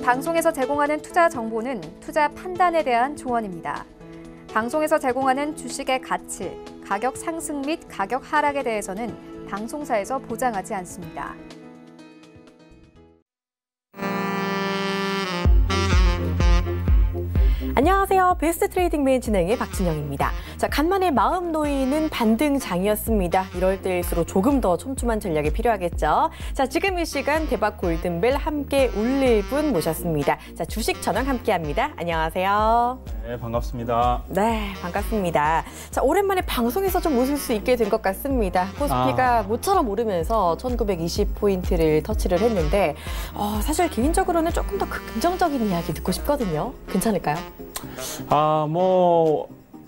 방송에서 제공하는 투자 정보는 투자 판단에 대한 조언입니다. 방송에서 제공하는 주식의 가치, 가격 상승 및 가격 하락에 대해서는 방송사에서 보장하지 않습니다. 안녕하세요. 베스트 트레이딩 매일 진행의 박진영입니다. 자, 간만에 마음 놓이는 반등장이었습니다. 이럴 때일수록 조금 더 촘촘한 전략이 필요하겠죠. 자, 지금 이 시간 대박 골든벨 함께 울릴 분 모셨습니다. 자, 주식 전황 함께합니다. 안녕하세요. 네, 반갑습니다. 네, 반갑습니다. 자, 오랜만에 방송에서 좀 웃을 수 있게 된 것 같습니다. 코스피가 모처럼 오르면서 1920포인트를 터치를 했는데 사실 개인적으로는 조금 더 긍정적인 이야기 듣고 싶거든요. 괜찮을까요?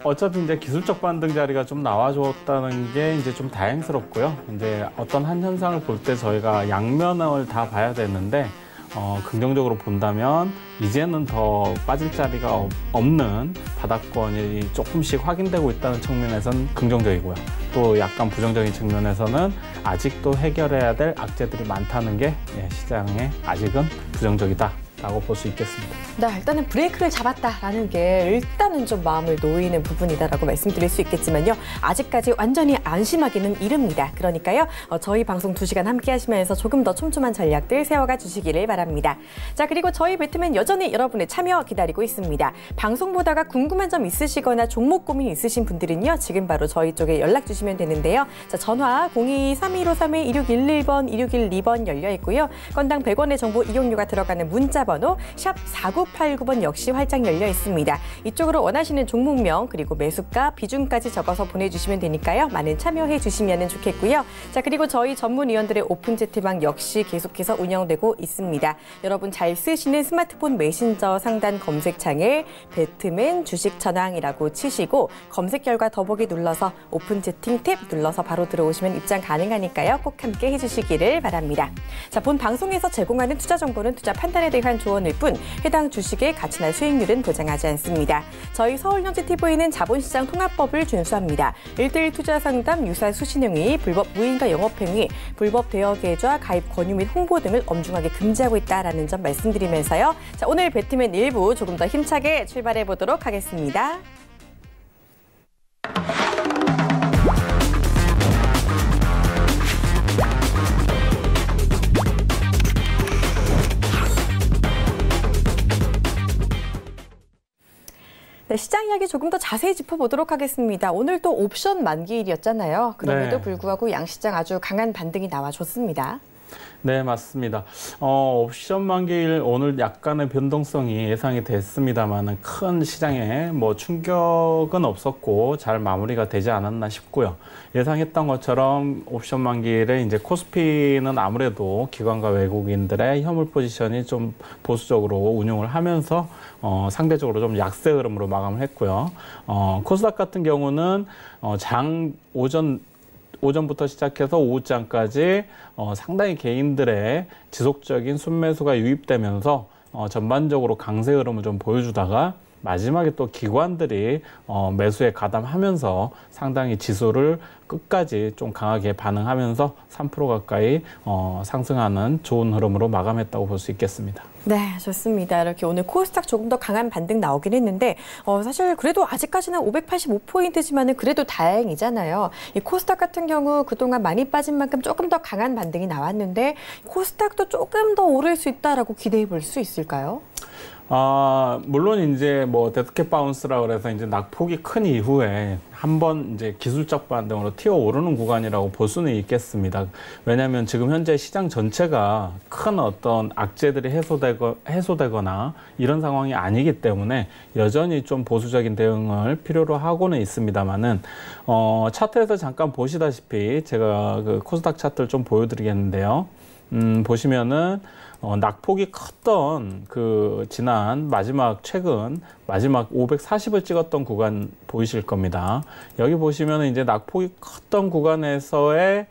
어차피 이제 기술적 반등 자리가 좀 나와줬다는 게 이제 좀 다행스럽고요. 이제 어떤 한 현상을 볼 때 저희가 양면을 다 봐야 되는데, 긍정적으로 본다면 이제는 더 빠질 자리가 없는 바닥권이 조금씩 확인되고 있다는 측면에서는 긍정적이고요. 또 약간 부정적인 측면에서는 아직도 해결해야 될 악재들이 많다는 게 시장에 아직은 부정적이다 라고 볼 수 있겠습니다. 네, 일단은 브레이크를 잡았다라는 게 일단은 좀 마음을 놓이는 부분이다라고 말씀드릴 수 있겠지만요. 아직까지 완전히 안심하기는 이릅니다. 그러니까요. 저희 방송 2시간 함께 하시면서 조금 더 촘촘한 전략들 세워가 주시기를 바랍니다. 자, 그리고 저희 배트맨 여전히 여러분의 참여 기다리고 있습니다. 방송 보다가 궁금한 점 있으시거나 종목 고민 있으신 분들은요. 지금 바로 저희 쪽에 연락 주시면 되는데요. 자, 전화 02-3153-2611번, 2612번 열려 있고요. 건당 100원의 정보 이용료가 들어가는 문자 번호 샵 4989번 역시 활짝 열려 있습니다. 이쪽으로 원하시는 종목명 그리고 매수가 비중까지 적어서 보내주시면 되니까요. 많은 참여해 주시면 좋겠고요. 자, 그리고 저희 전문위원들의 오픈 채팅방 역시 계속해서 운영되고 있습니다. 여러분 잘 쓰시는 스마트폰 메신저 상단 검색창에 배트맨 주식 전황이라고 치시고 검색 결과 더보기 눌러서 오픈 채팅 탭 눌러서 바로 들어오시면 입장 가능하니까요. 꼭 함께 해주시기를 바랍니다. 자, 본 방송에서 제공하는 투자 정보는 투자 판단에 대한 조언일 뿐 해당 주식의 가치나 수익률은 보장하지 않습니다. 저희 서울영재TV는 자본시장 통합법을 준수합니다. 1:1 투자 상담, 유사 수신행위, 불법 무인가 영업행위, 불법 대여 계좌, 가입 권유 및 홍보 등을 엄중하게 금지하고 있다는 점 말씀드리면서요. 자, 오늘 배트맨 1부 조금 더 힘차게 출발해 보도록 하겠습니다. 네, 시장 이야기 조금 더 자세히 짚어보도록 하겠습니다. 오늘 또 옵션 만기일이었잖아요. 그럼에도 불구하고 양시장 아주 강한 반등이 나와줬습니다. 네, 맞습니다. 옵션 만기일 오늘 약간의 변동성이 예상이 됐습니다만은 큰 시장에 충격은 없었고 잘 마무리가 되지 않았나 싶고요. 예상했던 것처럼 옵션 만기일에 이제 코스피는 아무래도 기관과 외국인들의 협물 포지션이 좀 보수적으로 운용을 하면서 상대적으로 좀 약세 흐름으로 마감을 했고요. 코스닥 같은 경우는 장 오전부터 시작해서 오후장까지 상당히 개인들의 지속적인 순매수가 유입되면서 전반적으로 강세 흐름을 좀 보여주다가 마지막에 또 기관들이 매수에 가담하면서 상당히 지수를 끝까지 좀 강하게 반응하면서 3% 가까이 상승하는 좋은 흐름으로 마감했다고 볼 수 있겠습니다. 네, 좋습니다. 이렇게 오늘 코스닥 조금 더 강한 반등 나오긴 했는데 사실 그래도 아직까지는 585포인트지만은 그래도 다행이잖아요. 이 코스닥 같은 경우 그동안 많이 빠진 만큼 조금 더 강한 반등이 나왔는데 코스닥도 조금 더 오를 수 있다라고 기대해 볼 수 있을까요? 물론 이제 데드캣 바운스라 그래서 이제 낙폭이 큰 이후에 한번 이제 기술적 반등으로 튀어 오르는 구간이라고 볼 수는 있겠습니다. 왜냐하면 지금 현재 시장 전체가 큰 어떤 악재들이 해소되거나 이런 상황이 아니기 때문에 여전히 좀 보수적인 대응을 필요로 하고는 있습니다만은 차트에서 잠깐 보시다시피 제가 그 코스닥 차트를 좀 보여드리겠는데요. 보시면은 낙폭이 컸던 그 지난 최근 마지막 540을 찍었던 구간 보이실 겁니다. 여기 보시면은 이제 낙폭이 컸던 구간에서의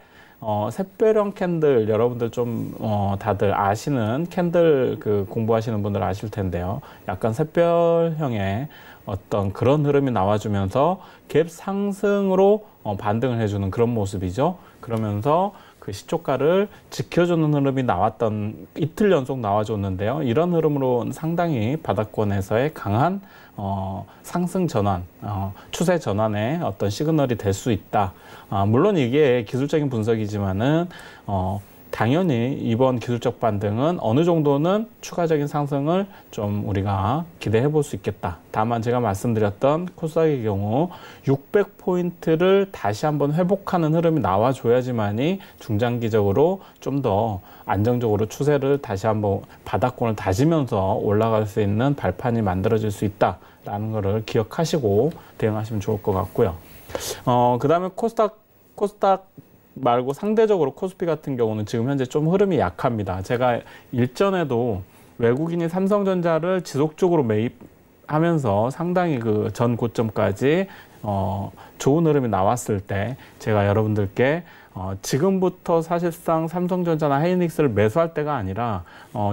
샛별형 캔들, 여러분들 좀 다들 아시는 캔들 공부하시는 분들 아실 텐데요. 약간 샛별형의 어떤 그런 흐름이 나와주면서 갭 상승으로 반등을 해주는 그런 모습이죠. 그러면서 그 시초가를 지켜주는 흐름이 나왔던 이틀 연속 나와줬는데요. 이런 흐름으로 상당히 바닥권에서의 강한 상승 전환, 추세 전환의 어떤 시그널이 될 수 있다. 물론 이게 기술적인 분석이지만은 당연히 이번 기술적 반등은 어느 정도는 추가적인 상승을 좀 우리가 기대해 볼 수 있겠다. 다만 제가 말씀드렸던 코스닥의 경우 600포인트를 다시 한번 회복하는 흐름이 나와줘야지만이 중장기적으로 좀 더 안정적으로 추세를 다시 한번 바닥권을 다지면서 올라갈 수 있는 발판이 만들어질 수 있다라는 것을 기억하시고 대응하시면 좋을 것 같고요. 그 다음에 코스닥 말고 상대적으로 코스피 같은 경우는 지금 현재 좀 흐름이 약합니다. 제가 일전에도 외국인이 삼성전자를 지속적으로 매입하면서 상당히 그 전 고점까지 좋은 흐름이 나왔을 때 제가 여러분들께 지금부터 사실상 삼성전자나 하이닉스를 매수할 때가 아니라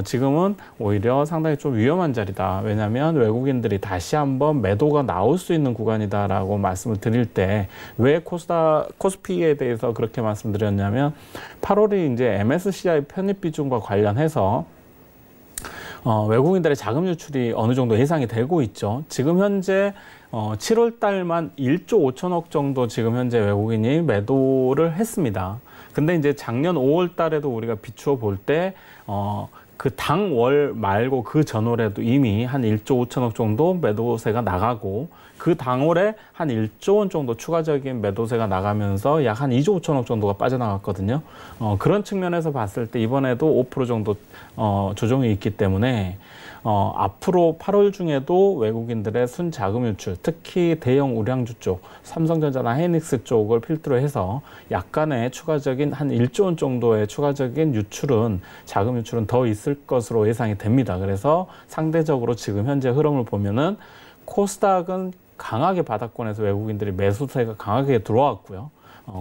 지금은 오히려 상당히 좀 위험한 자리다. 왜냐하면 외국인들이 다시 한번 매도가 나올 수 있는 구간이다라고 말씀을 드릴 때 왜 코스피에 대해서 그렇게 말씀드렸냐면 8월이 이제 MSCI 편입 비중과 관련해서 외국인들의 자금 유출이 어느 정도 예상이 되고 있죠. 지금 현재 7월 달만 1조 5천억 정도 지금 현재 외국인이 매도를 했습니다. 근데 이제 작년 5월 달에도 우리가 비추어 볼 때 그 당월 말고 그 전월에도 이미 한 1조 5천억 정도 매도세가 나가고 그 당월에 한 1조 원 정도 추가적인 매도세가 나가면서 약 한 2조 5천억 정도가 빠져나갔거든요. 그런 측면에서 봤을 때 이번에도 5% 정도 조정이 있기 때문에 앞으로 8월 중에도 외국인들의 순자금 유출, 특히 대형 우량주 쪽, 삼성전자나 하이닉스 쪽을 필두로 해서 약간의 추가적인 한 1조 원 정도의 추가적인 자금 유출은 더 있을 것으로 예상이 됩니다. 그래서 상대적으로 지금 현재 흐름을 보면은 코스닥은 강하게 바닥권에서 외국인들이 매수세가 강하게 들어왔고요.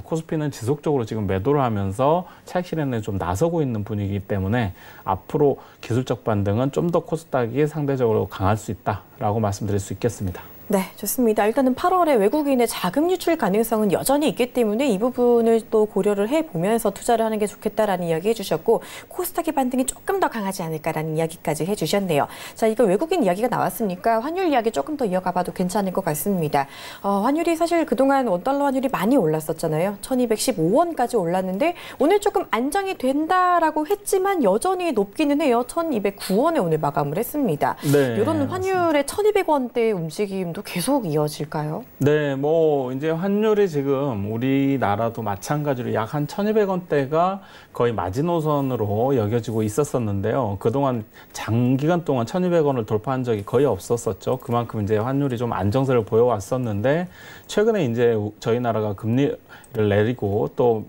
코스피는 지속적으로 지금 매도를 하면서 차익 실현에 좀 나서고 있는 분위기이기 때문에 앞으로 기술적 반등은 좀 더 코스닥이 상대적으로 강할 수 있다라고 말씀드릴 수 있겠습니다. 네, 좋습니다. 일단은 8월에 외국인의 자금 유출 가능성은 여전히 있기 때문에 이 부분을 또 고려를 해보면서 투자를 하는 게 좋겠다라는 이야기 해주셨고 코스닥의 반등이 조금 더 강하지 않을까라는 이야기까지 해주셨네요. 자, 이거 외국인 이야기가 나왔으니까 환율 이야기 조금 더 이어가봐도 괜찮을 것 같습니다. 환율이 사실 그동안 원달러 환율이 많이 올랐었잖아요. 1215원까지 올랐는데 오늘 조금 안정이 된다라고 했지만 여전히 높기는 해요. 1209원에 오늘 마감을 했습니다. 네, 이런 환율의 1200원대의 움직임도 계속 이어질까요? 네, 뭐 이제 환율이 지금 우리나라도 마찬가지로 약 한 1,200원대가 거의 마지노선으로 여겨지고 있었었는데요. 그동안 장기간 동안 1,200원을 돌파한 적이 거의 없었었죠. 그만큼 이제 환율이 좀 안정세를 보여왔었는데 최근에 이제 저희 나라가 금리를 내리고 또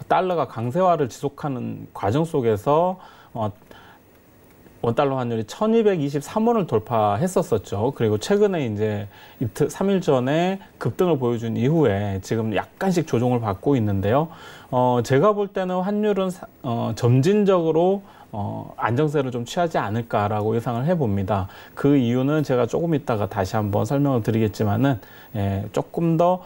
달러가 강세화를 지속하는 과정 속에서 원달러 환율이 1223원을 돌파했었었죠. 그리고 최근에 이제 3일 전에 급등을 보여준 이후에 지금 약간씩 조정을 받고 있는데요. 제가 볼 때는 환율은 점진적으로 안정세를 좀 취하지 않을까라고 예상을 해봅니다. 그 이유는 제가 조금 이따가 다시 한번 설명을 드리겠지만은 조금 더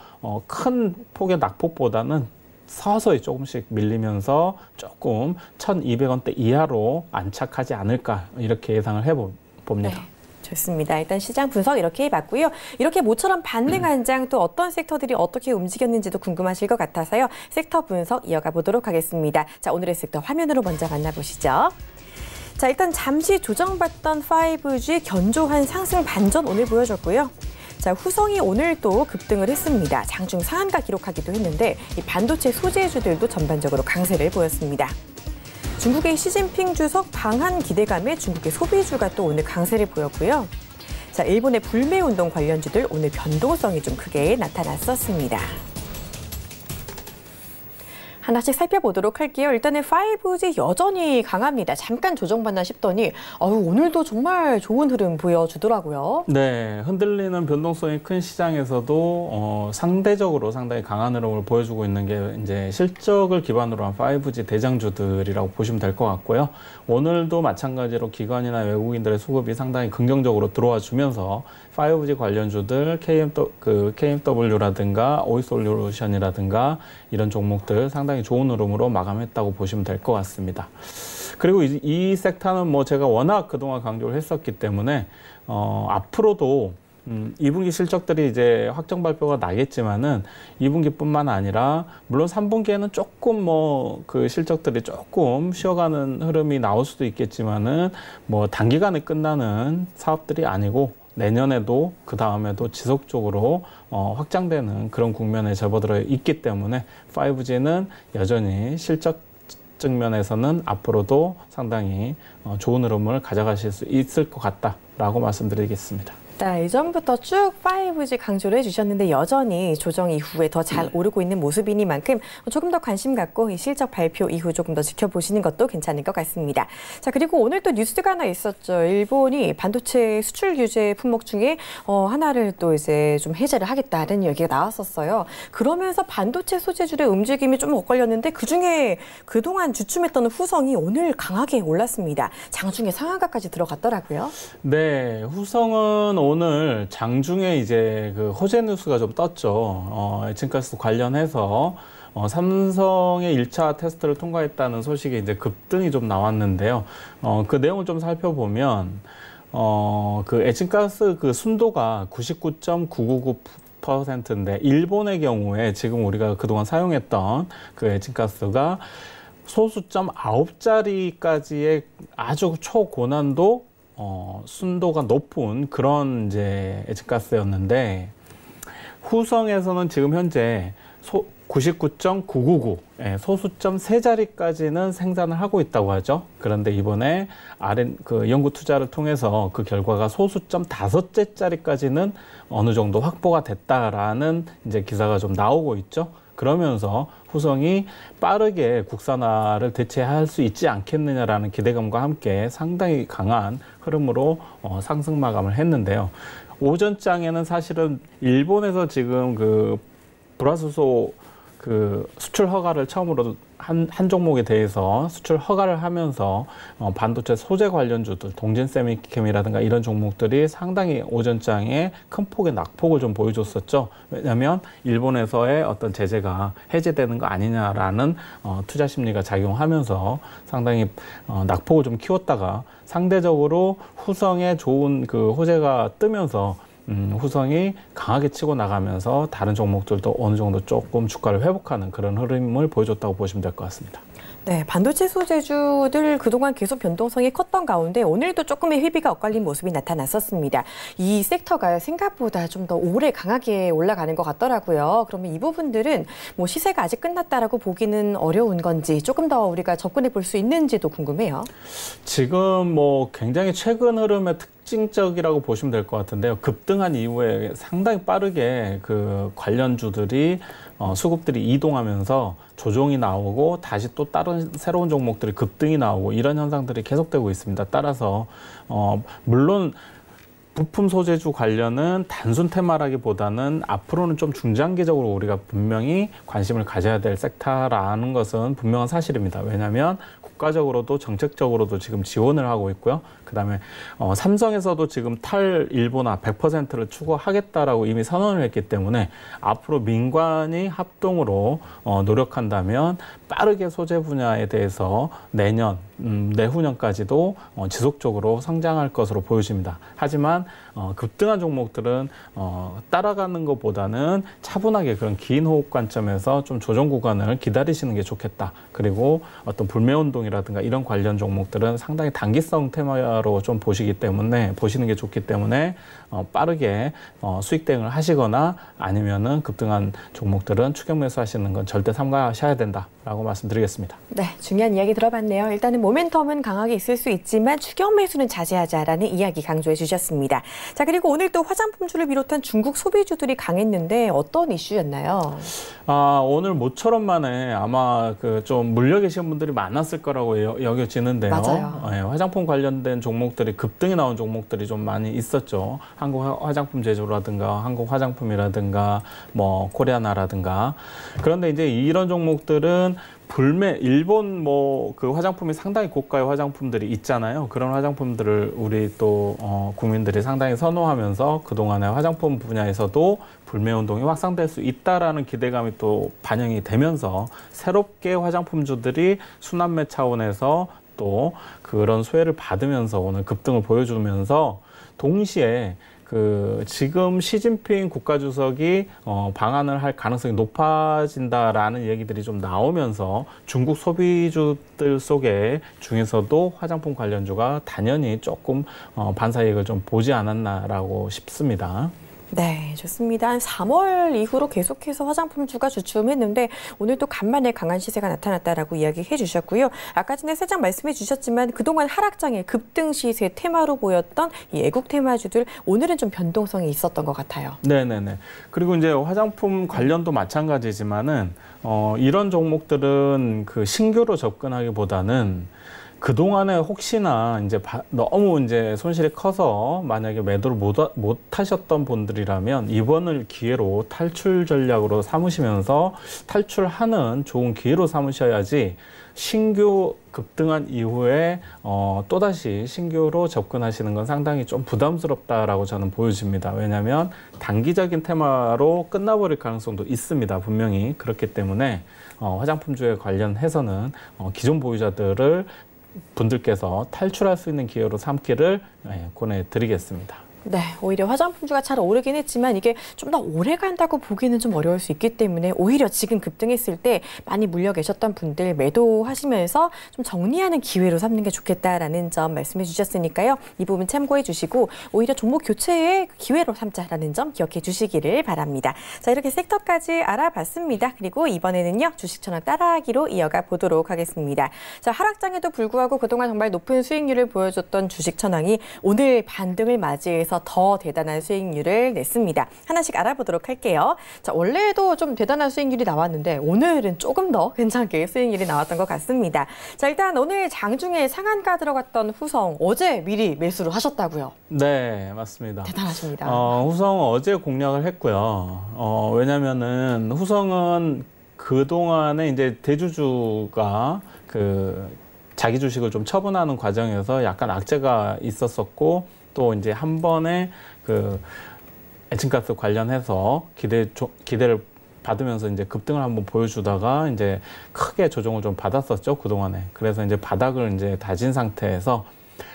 큰 폭의 낙폭보다는 서서히 조금씩 밀리면서 조금 1,200원대 이하로 안착하지 않을까 이렇게 예상을 해봅니다. 네. 좋습니다. 일단 시장 분석 이렇게 해봤고요. 이렇게 모처럼 반등한 장 또 어떤 섹터들이 어떻게 움직였는지도 궁금하실 것 같아서요. 섹터 분석 이어가 보도록 하겠습니다. 자, 오늘의 섹터 화면으로 먼저 만나보시죠. 자, 일단 잠시 조정받던 5G 견조한 상승 반전 오늘 보여줬고요. 자, 후성이 오늘 또 급등을 했습니다. 장중 상한가 기록하기도 했는데 이 반도체 소재주들도 전반적으로 강세를 보였습니다. 중국의 시진핑 주석 방한 기대감에 중국의 소비주가 또 오늘 강세를 보였고요. 자, 일본의 불매운동 관련주들 오늘 변동성이 좀 크게 나타났었습니다. 하나씩 살펴보도록 할게요. 일단은 5G 여전히 강합니다. 잠깐 조정받나 싶더니 오늘도 정말 좋은 흐름 보여주더라고요. 네, 흔들리는 변동성이 큰 시장에서도 상대적으로 상당히 강한 흐름을 보여주고 있는 게 이제 실적을 기반으로 한 5G 대장주들이라고 보시면 될 것 같고요. 오늘도 마찬가지로 기관이나 외국인들의 수급이 상당히 긍정적으로 들어와 주면서 5G 관련주들 KMW라든가 오이솔루션이라든가 이런 종목들 상당히 상당히 좋은 흐름으로 마감했다고 보시면 될 것 같습니다. 그리고 이 섹터는 뭐 제가 워낙 그동안 강조를 했었기 때문에 앞으로도 2분기 실적들이 이제 확정 발표가 나겠지만은 2분기뿐만 아니라 물론 3분기에는 조금 뭐 그 실적들이 조금 쉬어가는 흐름이 나올 수도 있겠지만은 뭐 단기간에 끝나는 사업들이 아니고 내년에도 그 다음에도 지속적으로 확장되는 그런 국면에 접어들어 있기 때문에 5G는 여전히 실적 측면에서는 앞으로도 상당히 좋은 흐름을 가져가실 수 있을 것 같다라고 말씀드리겠습니다. 네, 이전부터 쭉 5G 강조를 해주셨는데 여전히 조정 이후에 더 잘 오르고 있는 모습이니만큼 조금 더 관심 갖고 이 실적 발표 이후 조금 더 지켜보시는 것도 괜찮을 것 같습니다. 자, 그리고 오늘 또 뉴스가 하나 있었죠. 일본이 반도체 수출 규제 품목 중에 하나를 또 이제 좀 해제를 하겠다는 얘기가 나왔었어요. 그러면서 반도체 소재주의 움직임이 좀 엇갈렸는데 그중에 그동안 주춤했던 후성이 오늘 강하게 올랐습니다. 장중에 상한가까지 들어갔더라고요. 네, 후성은 오늘 장중에 이제 그 호재 뉴스가 좀 떴죠. 에칭가스 관련해서 삼성의 1차 테스트를 통과했다는 소식이 이제 급등이 좀 나왔는데요. 그 내용을 좀 살펴보면 그 에칭가스 그 순도가 99.999%인데 일본의 경우에 지금 우리가 그동안 사용했던 그 에칭가스가 소수점 9자리까지의 아주 초고난도 순도가 높은 그런 이제 에칭가스였는데 후성에서는 지금 현재 99.999 소수점 3자리까지는 생산을 하고 있다고 하죠. 그런데 이번에 그 연구 투자를 통해서 그 결과가 소수점 5개짜리까지는 어느 정도 확보가 됐다라는 이제 기사가 좀 나오고 있죠. 그러면서 후성이 빠르게 국산화를 대체할 수 있지 않겠느냐라는 기대감과 함께 상당히 강한 흐름으로 상승 마감을 했는데요. 오전장에는 사실은 일본에서 지금 그 불화수소 그 수출 허가를 처음으로 한 종목에 대해서 수출 허가를 하면서 반도체 소재 관련주들, 동진 세미캠이라든가 이런 종목들이 상당히 오전장에 큰 폭의 낙폭을 좀 보여줬었죠. 왜냐하면 일본에서의 어떤 제재가 해제되는 거 아니냐라는 투자 심리가 작용하면서 상당히 낙폭을 좀 키웠다가 상대적으로 후성에 좋은 그 호재가 뜨면서 후성이 강하게 치고 나가면서 다른 종목들도 어느 정도 조금 주가를 회복하는 그런 흐름을 보여줬다고 보시면 될 것 같습니다. 네, 반도체 소재주들 그동안 계속 변동성이 컸던 가운데 오늘도 조금의 희비가 엇갈린 모습이 나타났었습니다. 이 섹터가 생각보다 좀 더 오래 강하게 올라가는 것 같더라고요. 그러면 이 부분들은 뭐 시세가 아직 끝났다라고 보기는 어려운 건지 조금 더 우리가 접근해 볼 수 있는지도 궁금해요. 지금 뭐 굉장히 최근 흐름의 특징적이라고 보시면 될 것 같은데요. 급등한 이후에 상당히 빠르게 그 관련주들이 수급들이 이동하면서 조정이 나오고 다시 또 다른 새로운 종목들이 급등이 나오고 이런 현상들이 계속되고 있습니다. 따라서 물론 부품 소재주 관련은 단순 테마라기보다는 앞으로는 좀 중장기적으로 우리가 분명히 관심을 가져야 될 섹터라는 것은 분명한 사실입니다. 왜냐하면 국가적으로도 정책적으로도 지금 지원을 하고 있고요. 그다음에 삼성에서도 지금 탈일본화 100%를 추구하겠다라고 이미 선언을 했기 때문에 앞으로 민관이 합동으로 노력한다면 빠르게 소재 분야에 대해서 내년, 내후년까지도 지속적으로 성장할 것으로 보여집니다. 하지만 급등한 종목들은 따라가는 것보다는 차분하게 그런 긴 호흡 관점에서 좀 조정 구간을 기다리시는 게 좋겠다. 그리고 어떤 불매운동이라든가 이런 관련 종목들은 상당히 단기성 테마로 좀 보시는 게 좋기 때문에 빠르게 수익 대응을 하시거나 아니면은 급등한 종목들은 추격 매수하시는 건 절대 삼가하셔야 된다라고 말씀드리겠습니다. 네, 중요한 이야기 들어봤네요. 일단은 모멘텀은 강하게 있을 수 있지만 추격 매수는 자제하자라는 이야기 강조해 주셨습니다. 자, 그리고 오늘 또 화장품주를 비롯한 중국 소비주들이 강했는데 어떤 이슈였나요? 오늘 모처럼 만에 아마 그 좀 물려 계신 분들이 많았을 거라고 여겨지는데요. 맞아요. 네, 화장품 관련된 종목들이 급등이 나온 종목들이 좀 많이 있었죠. 한국 화장품 제조라든가 한국 화장품이라든가 뭐 코리아나라든가. 그런데 이제 이런 종목들은 일본 뭐 그 화장품이 상당히 고가의 화장품들이 있잖아요. 그런 화장품들을 우리 또 국민들이 상당히 선호하면서 그동안의 화장품 분야에서도 불매 운동이 확산될 수 있다라는 기대감이 또 반영이 되면서 새롭게 화장품주들이 순환매 차원에서 또 그런 수혜를 받으면서 오늘 급등을 보여주면서 동시에 지금 시진핑 국가주석이 방한을 할 가능성이 높아진다라는 얘기들이 좀 나오면서 중국 소비주들 속에 중에서도 화장품 관련주가 단연히 조금 반사이익을 좀 보지 않았나라고 싶습니다. 네, 좋습니다. 한 3월 이후로 계속해서 화장품주가 주춤했는데 오늘도 간만에 강한 시세가 나타났다라고 이야기해 주셨고요. 아까 전에 살짝 말씀해 주셨지만 그동안 하락장의 급등 시세 테마로 보였던 이 애국 테마주들 오늘은 좀 변동성이 있었던 것 같아요. 네네네. 그리고 이제 화장품 관련도 마찬가지지만은 이런 종목들은 그 신규로 접근하기보다는 그동안에 혹시나 이제 너무 이제 손실이 커서 만약에 매도를 못 하셨던 분들이라면 이번을 기회로 탈출 전략으로 삼으시면서 탈출하는 좋은 기회로 삼으셔야지 신규 급등한 이후에 또다시 신규로 접근하시는 건 상당히 좀 부담스럽다라고 저는 보여집니다. 왜냐하면 단기적인 테마로 끝나버릴 가능성도 있습니다. 분명히. 그렇기 때문에 화장품주에 관련해서는 기존 분들께서 탈출할 수 있는 기회로 삼기를 권해드리겠습니다. 네, 오히려 화장품주가 잘 오르긴 했지만 이게 좀 더 오래 간다고 보기는 좀 어려울 수 있기 때문에 오히려 지금 급등했을 때 많이 물려 계셨던 분들 매도하시면서 좀 정리하는 기회로 삼는 게 좋겠다라는 점 말씀해 주셨으니까요. 이 부분 참고해 주시고 오히려 종목 교체의 기회로 삼자라는 점 기억해 주시기를 바랍니다. 자, 이렇게 섹터까지 알아봤습니다. 그리고 이번에는요, 주식천왕 따라하기로 이어가 보도록 하겠습니다. 자, 하락장에도 불구하고 그동안 정말 높은 수익률을 보여줬던 주식천왕이 오늘 반등을 맞이해서 더 대단한 수익률을 냈습니다. 하나씩 알아보도록 할게요. 자, 원래도 좀 대단한 수익률이 나왔는데 오늘은 조금 더 괜찮게 수익률이 나왔던 것 같습니다. 자, 일단 오늘 장중에 상한가 들어갔던 후성 어제 미리 매수를 하셨다고요? 네, 맞습니다. 대단하십니다. 후성은 어제 공략을 했고요. 왜냐면은 후성은 그동안에 이제 대주주가 자기 주식을 좀 처분하는 과정에서 약간 악재가 있었었고 또 이제 한 번에 에칭가스 관련해서 기대를 받으면서 이제 급등을 한번 보여주다가 이제 크게 조정을 좀 받았었죠, 그동안에. 그래서 이제 바닥을 이제 다진 상태에서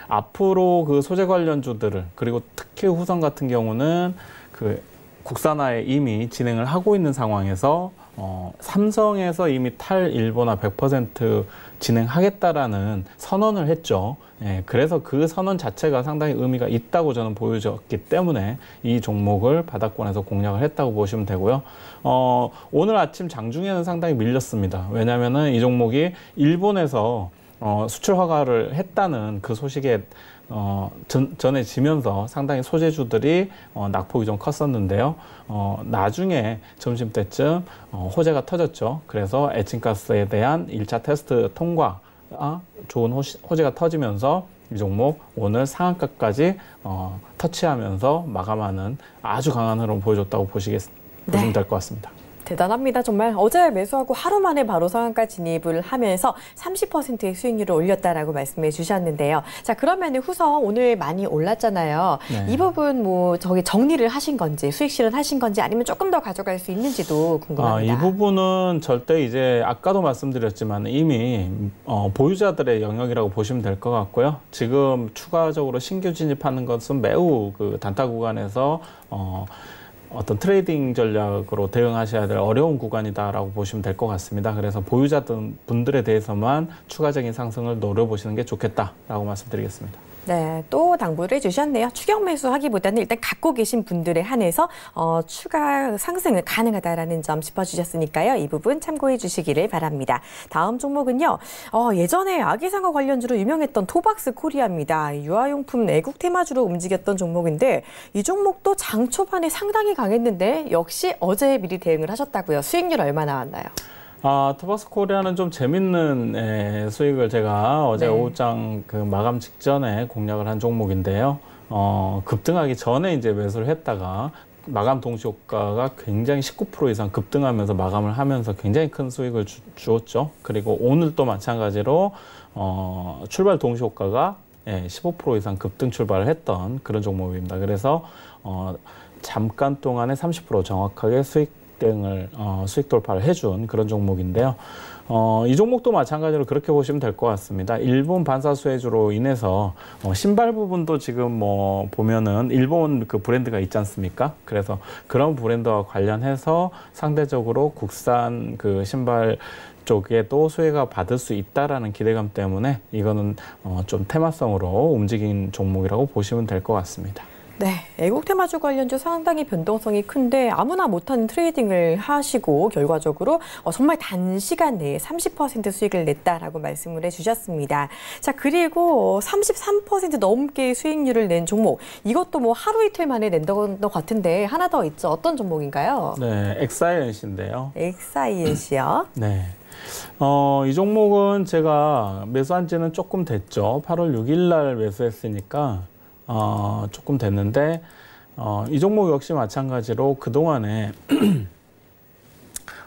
앞으로 그 소재 관련주들을 그리고 특히 후성 같은 경우는 국산화에 이미 진행을 하고 있는 상황에서 삼성에서 이미 탈일본화 100% 진행하겠다라는 선언을 했죠. 예, 그래서 그 선언 자체가 상당히 의미가 있다고 저는 보여졌기 때문에 이 종목을 바닥권에서 공략을 했다고 보시면 되고요. 오늘 아침 장중에는 상당히 밀렸습니다. 왜냐하면은 이 종목이 일본에서 수출 허가를 했다는 그 소식에 전해지면서 상당히 소재주들이 낙폭이 좀 컸었는데요. 나중에 점심때쯤 호재가 터졌죠. 그래서 에칭가스에 대한 1차 테스트 통과, 좋은 호재가 터지면서 이 종목 오늘 상한가까지 터치하면서 마감하는 아주 강한 흐름을 보여줬다고 보시면 될 것 같습니다. 대단합니다. 정말 어제 매수하고 하루 만에 바로 상한가 진입을 하면서 30%의 수익률을 올렸다라고 말씀해 주셨는데요. 자, 그러면 후성 오늘 많이 올랐잖아요. 네. 이 부분 저기 정리를 하신 건지 수익 실현하신 건지 아니면 조금 더 가져갈 수 있는지도 궁금합니다. 이 부분은 절대 이제 아까도 말씀드렸지만 이미 보유자들의 영역이라고 보시면 될 것 같고요. 지금 추가적으로 신규 진입하는 것은 매우 단타 구간에서 어떤 트레이딩 전략으로 대응하셔야 될 어려운 구간이다라고 보시면 될 것 같습니다. 그래서 보유자분들에 대해서만 추가적인 상승을 노려보시는 게 좋겠다라고 말씀드리겠습니다. 네, 또 당부를 해주셨네요. 추격 매수하기보다는 일단 갖고 계신 분들에 한해서 추가 상승은 가능하다라는 점 짚어주셨으니까요. 이 부분 참고해 주시기를 바랍니다. 다음 종목은요. 예전에 아기상어 관련주로 유명했던 토박스 코리아입니다. 유아용품 애국 테마주로 움직였던 종목인데 이 종목도 장 초반에 상당히 강했는데 역시 어제 미리 대응을 하셨다고요. 수익률 얼마 나왔나요? 토박스 코리아는 좀 재밌는 수익을 제가 어제 오후장 마감 직전에 공략을 한 종목인데요. 급등하기 전에 이제 매수를 했다가 마감 동시효과가 굉장히 19% 이상 급등하면서 마감을 하면서 굉장히 큰 수익을 주었죠. 그리고 오늘도 마찬가지로 출발 동시효과가 15% 이상 급등 출발을 했던 그런 종목입니다. 그래서 잠깐 동안에 30% 정확하게 수익 돌파를 해준 그런 종목인데요. 이 종목도 마찬가지로 그렇게 보시면 될 것 같습니다. 일본 반사수혜주로 인해서 신발 부분도 지금 뭐 보면은 일본 그 브랜드가 있지 않습니까? 그래서 그런 브랜드와 관련해서 상대적으로 국산 그 신발 쪽에도 수혜가 받을 수 있다라는 기대감 때문에 이거는 좀 테마성으로 움직인 종목이라고 보시면 될 것 같습니다. 네, 애국 테마주 관련주 상당히 변동성이 큰데 아무나 못하는 트레이딩을 하시고 결과적으로 정말 단시간 내에 30% 수익을 냈다라고 말씀을 해주셨습니다. 자, 그리고 33% 넘게 수익률을 낸 종목, 이것도 뭐 하루 이틀 만에 낸다는 것 같은데 하나 더 있죠. 어떤 종목인가요? 네, 엑사이언스인데요. 엑사이언스요? 네. 이 종목은 제가 매수한 지는 조금 됐죠. 8월 6일 날 매수했으니까 조금 됐는데 이 종목 역시 마찬가지로 그동안에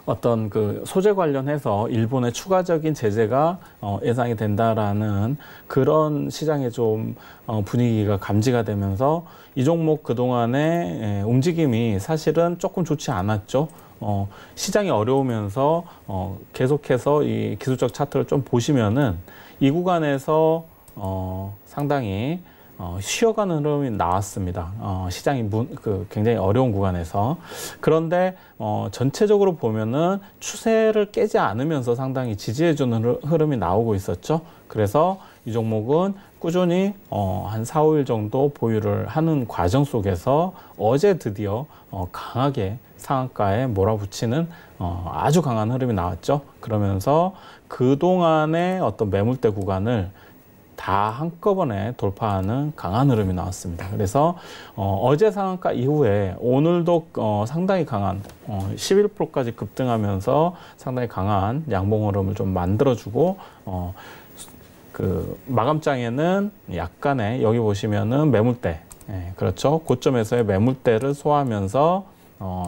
어떤 그 소재 관련해서 일본의 추가적인 제재가 예상이 된다라는 그런 시장의 좀 분위기가 감지가 되면서 이 종목 그동안의 움직임이 사실은 조금 좋지 않았죠. 시장이 어려우면서 계속해서 이 기술적 차트를 좀 보시면은 이 구간에서 상당히 쉬어가는 흐름이 나왔습니다. 시장이 굉장히 어려운 구간에서. 그런데 전체적으로 보면은 추세를 깨지 않으면서 상당히 지지해주는 흐름이 나오고 있었죠. 그래서 이 종목은 꾸준히 한 4, 5일 정도 보유를 하는 과정 속에서 어제 드디어 강하게 상한가에 몰아붙이는 아주 강한 흐름이 나왔죠. 그러면서 그동안의 어떤 매물대 구간을 다 한꺼번에 돌파하는 강한 흐름이 나왔습니다. 그래서 어제 상한가 이후에 오늘도 상당히 강한 11%까지 급등하면서 상당히 강한 양봉 흐름을 좀 만들어주고 그 마감장에는 약간의 여기 보시면은 매물대, 그렇죠. 고점에서의 매물대를 소화하면서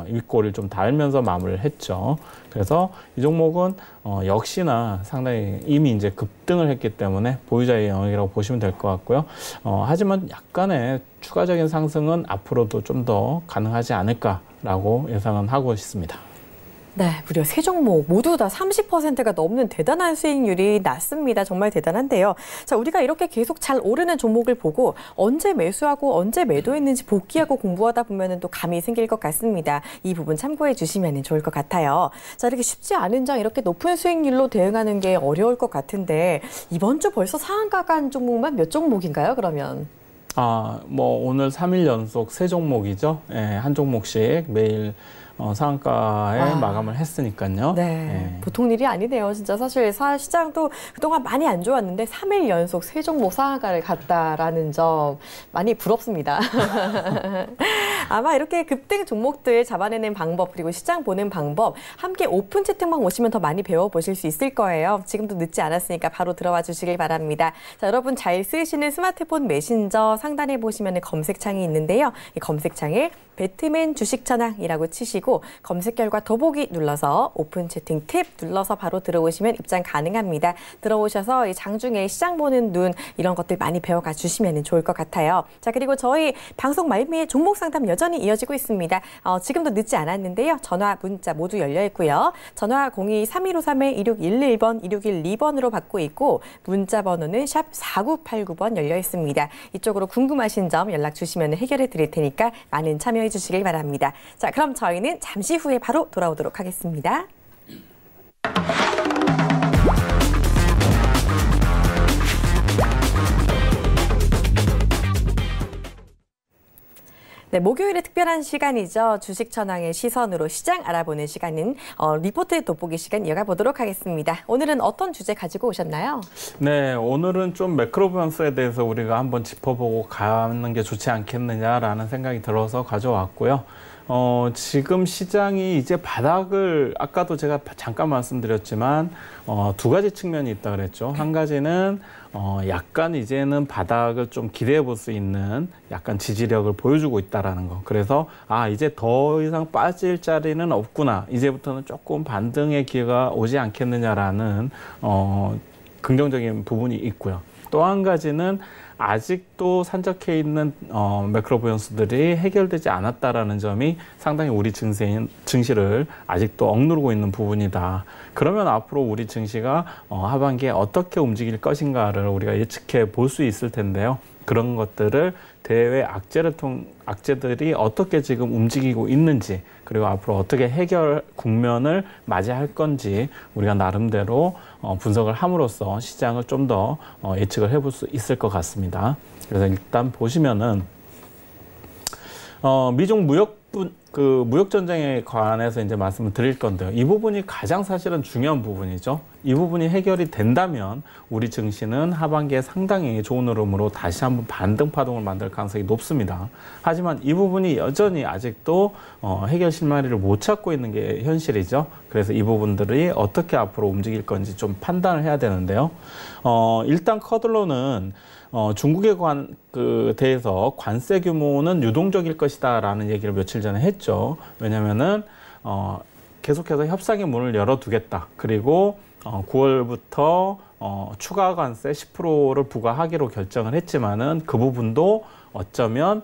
윗꼬리를 좀 달면서 마무리를 했죠. 그래서 이 종목은 역시나 상당히 이미 이제 급등을 했기 때문에 보유자의 영역이라고 보시면 될 것 같고요. 하지만 약간의 추가적인 상승은 앞으로도 좀 더 가능하지 않을까라고 예상은 하고 있습니다. 네, 무려 세 종목 모두 다 30%가 넘는 대단한 수익률이 났습니다. 정말 대단한데요. 자, 우리가 이렇게 계속 잘 오르는 종목을 보고 언제 매수하고 언제 매도했는지 복귀하고 공부하다 보면 또 감이 생길 것 같습니다. 이 부분 참고해 주시면 좋을 것 같아요. 자, 이렇게 쉽지 않은 장 이렇게 높은 수익률로 대응하는 게 어려울 것 같은데 이번 주 벌써 상한가 간 종목만 몇 종목인가요, 그러면? 뭐 오늘 3일 연속 세 종목이죠. 한 종목씩 매일 상한가에 마감을 했으니까요. 네, 보통 일이 아니네요. 진짜 사실 시장도 그동안 많이 안 좋았는데 3일 연속 세 종목 상한가를 갔다라는 점 많이 부럽습니다. 아마 이렇게 급등 종목들 잡아내는 방법 그리고 시장 보는 방법 함께 오픈 채팅방 오시면 더 많이 배워보실 수 있을 거예요. 지금도 늦지 않았으니까 바로 들어와 주시길 바랍니다. 자, 여러분 잘 쓰시는 스마트폰 메신저 상단에 보시면 검색창이 있는데요. 이 검색창에 배트맨 주식천왕이라고 치시고 검색 결과 더보기 눌러서 오픈 채팅 팁 눌러서 바로 들어오시면 입장 가능합니다. 들어오셔서 이 장중에 시장 보는 눈 이런 것들 많이 배워가 주시면 좋을 것 같아요. 자, 그리고 저희 방송 말미에 종목 상담 여전히 이어지고 있습니다. 지금도 늦지 않았는데요. 전화, 문자 모두 열려 있고요. 전화 02-3153-1611번, 1612번으로 받고 있고 문자 번호는 샵 4989번 열려 있습니다. 이쪽으로 궁금하신 점 연락 주시면 해결해 드릴 테니까 많은 참여해 주시길 바랍니다. 자, 그럼 저희는 잠시 후에 바로 돌아오도록 하겠습니다. 네, 목요일에 특별한 시간이죠. 주식천왕의 시선으로 시장 알아보는 시간은 리포트 돋보기 시간 이어가 보도록 하겠습니다. 오늘은 어떤 주제 가지고 오셨나요? 네, 오늘은 좀 매크로 변수에 대해서 우리가 한번 짚어보고 가는 게 좋지 않겠느냐라는 생각이 들어서 가져왔고요. 지금 시장이 이제 바닥을 아까도 제가 잠깐 말씀드렸지만 두 가지 측면이 있다 그랬죠. 한 가지는 약간 이제는 바닥을 좀 기대해 볼 수 있는 약간 지지력을 보여주고 있다라는 거. 그래서 이제 더 이상 빠질 자리는 없구나. 이제부터는 조금 반등의 기회가 오지 않겠느냐라는 긍정적인 부분이 있고요. 또 한 가지는 아직도 산적해 있는 매크로 보연수들이 해결되지 않았다라는 점이 상당히 우리 증시를 아직도 억누르고 있는 부분이다. 그러면 앞으로 우리 증시가 하반기에 어떻게 움직일 것인가를 우리가 예측해 볼 수 있을 텐데요. 그런 것들을 대외 악재들이 어떻게 지금 움직이고 있는지, 그리고 앞으로 어떻게 해결 국면을 맞이할 건지 우리가 나름대로 분석을 함으로써 시장을 좀 더 예측을 해볼 수 있을 것 같습니다. 그래서 일단 보시면은 미중 무역 전쟁에 관해서 이제 말씀을 드릴 건데요. 이 부분이 가장 사실은 중요한 부분이죠. 이 부분이 해결이 된다면 우리 증시는 하반기에 상당히 좋은 흐름으로 다시 한번 반등 파동을 만들 가능성이 높습니다. 하지만 이 부분이 여전히 아직도 해결 실마리를 못 찾고 있는 게 현실이죠. 그래서 이 부분들이 어떻게 앞으로 움직일 건지 좀 판단을 해야 되는데요. 일단 커들로는 중국에 대해서 관세 규모는 유동적일 것이다라는 얘기를 며칠 전에 했죠. 왜냐면은 계속해서 협상의 문을 열어두겠다. 그리고 9월부터 추가 관세 10%를 부과하기로 결정을 했지만은 그 부분도 어쩌면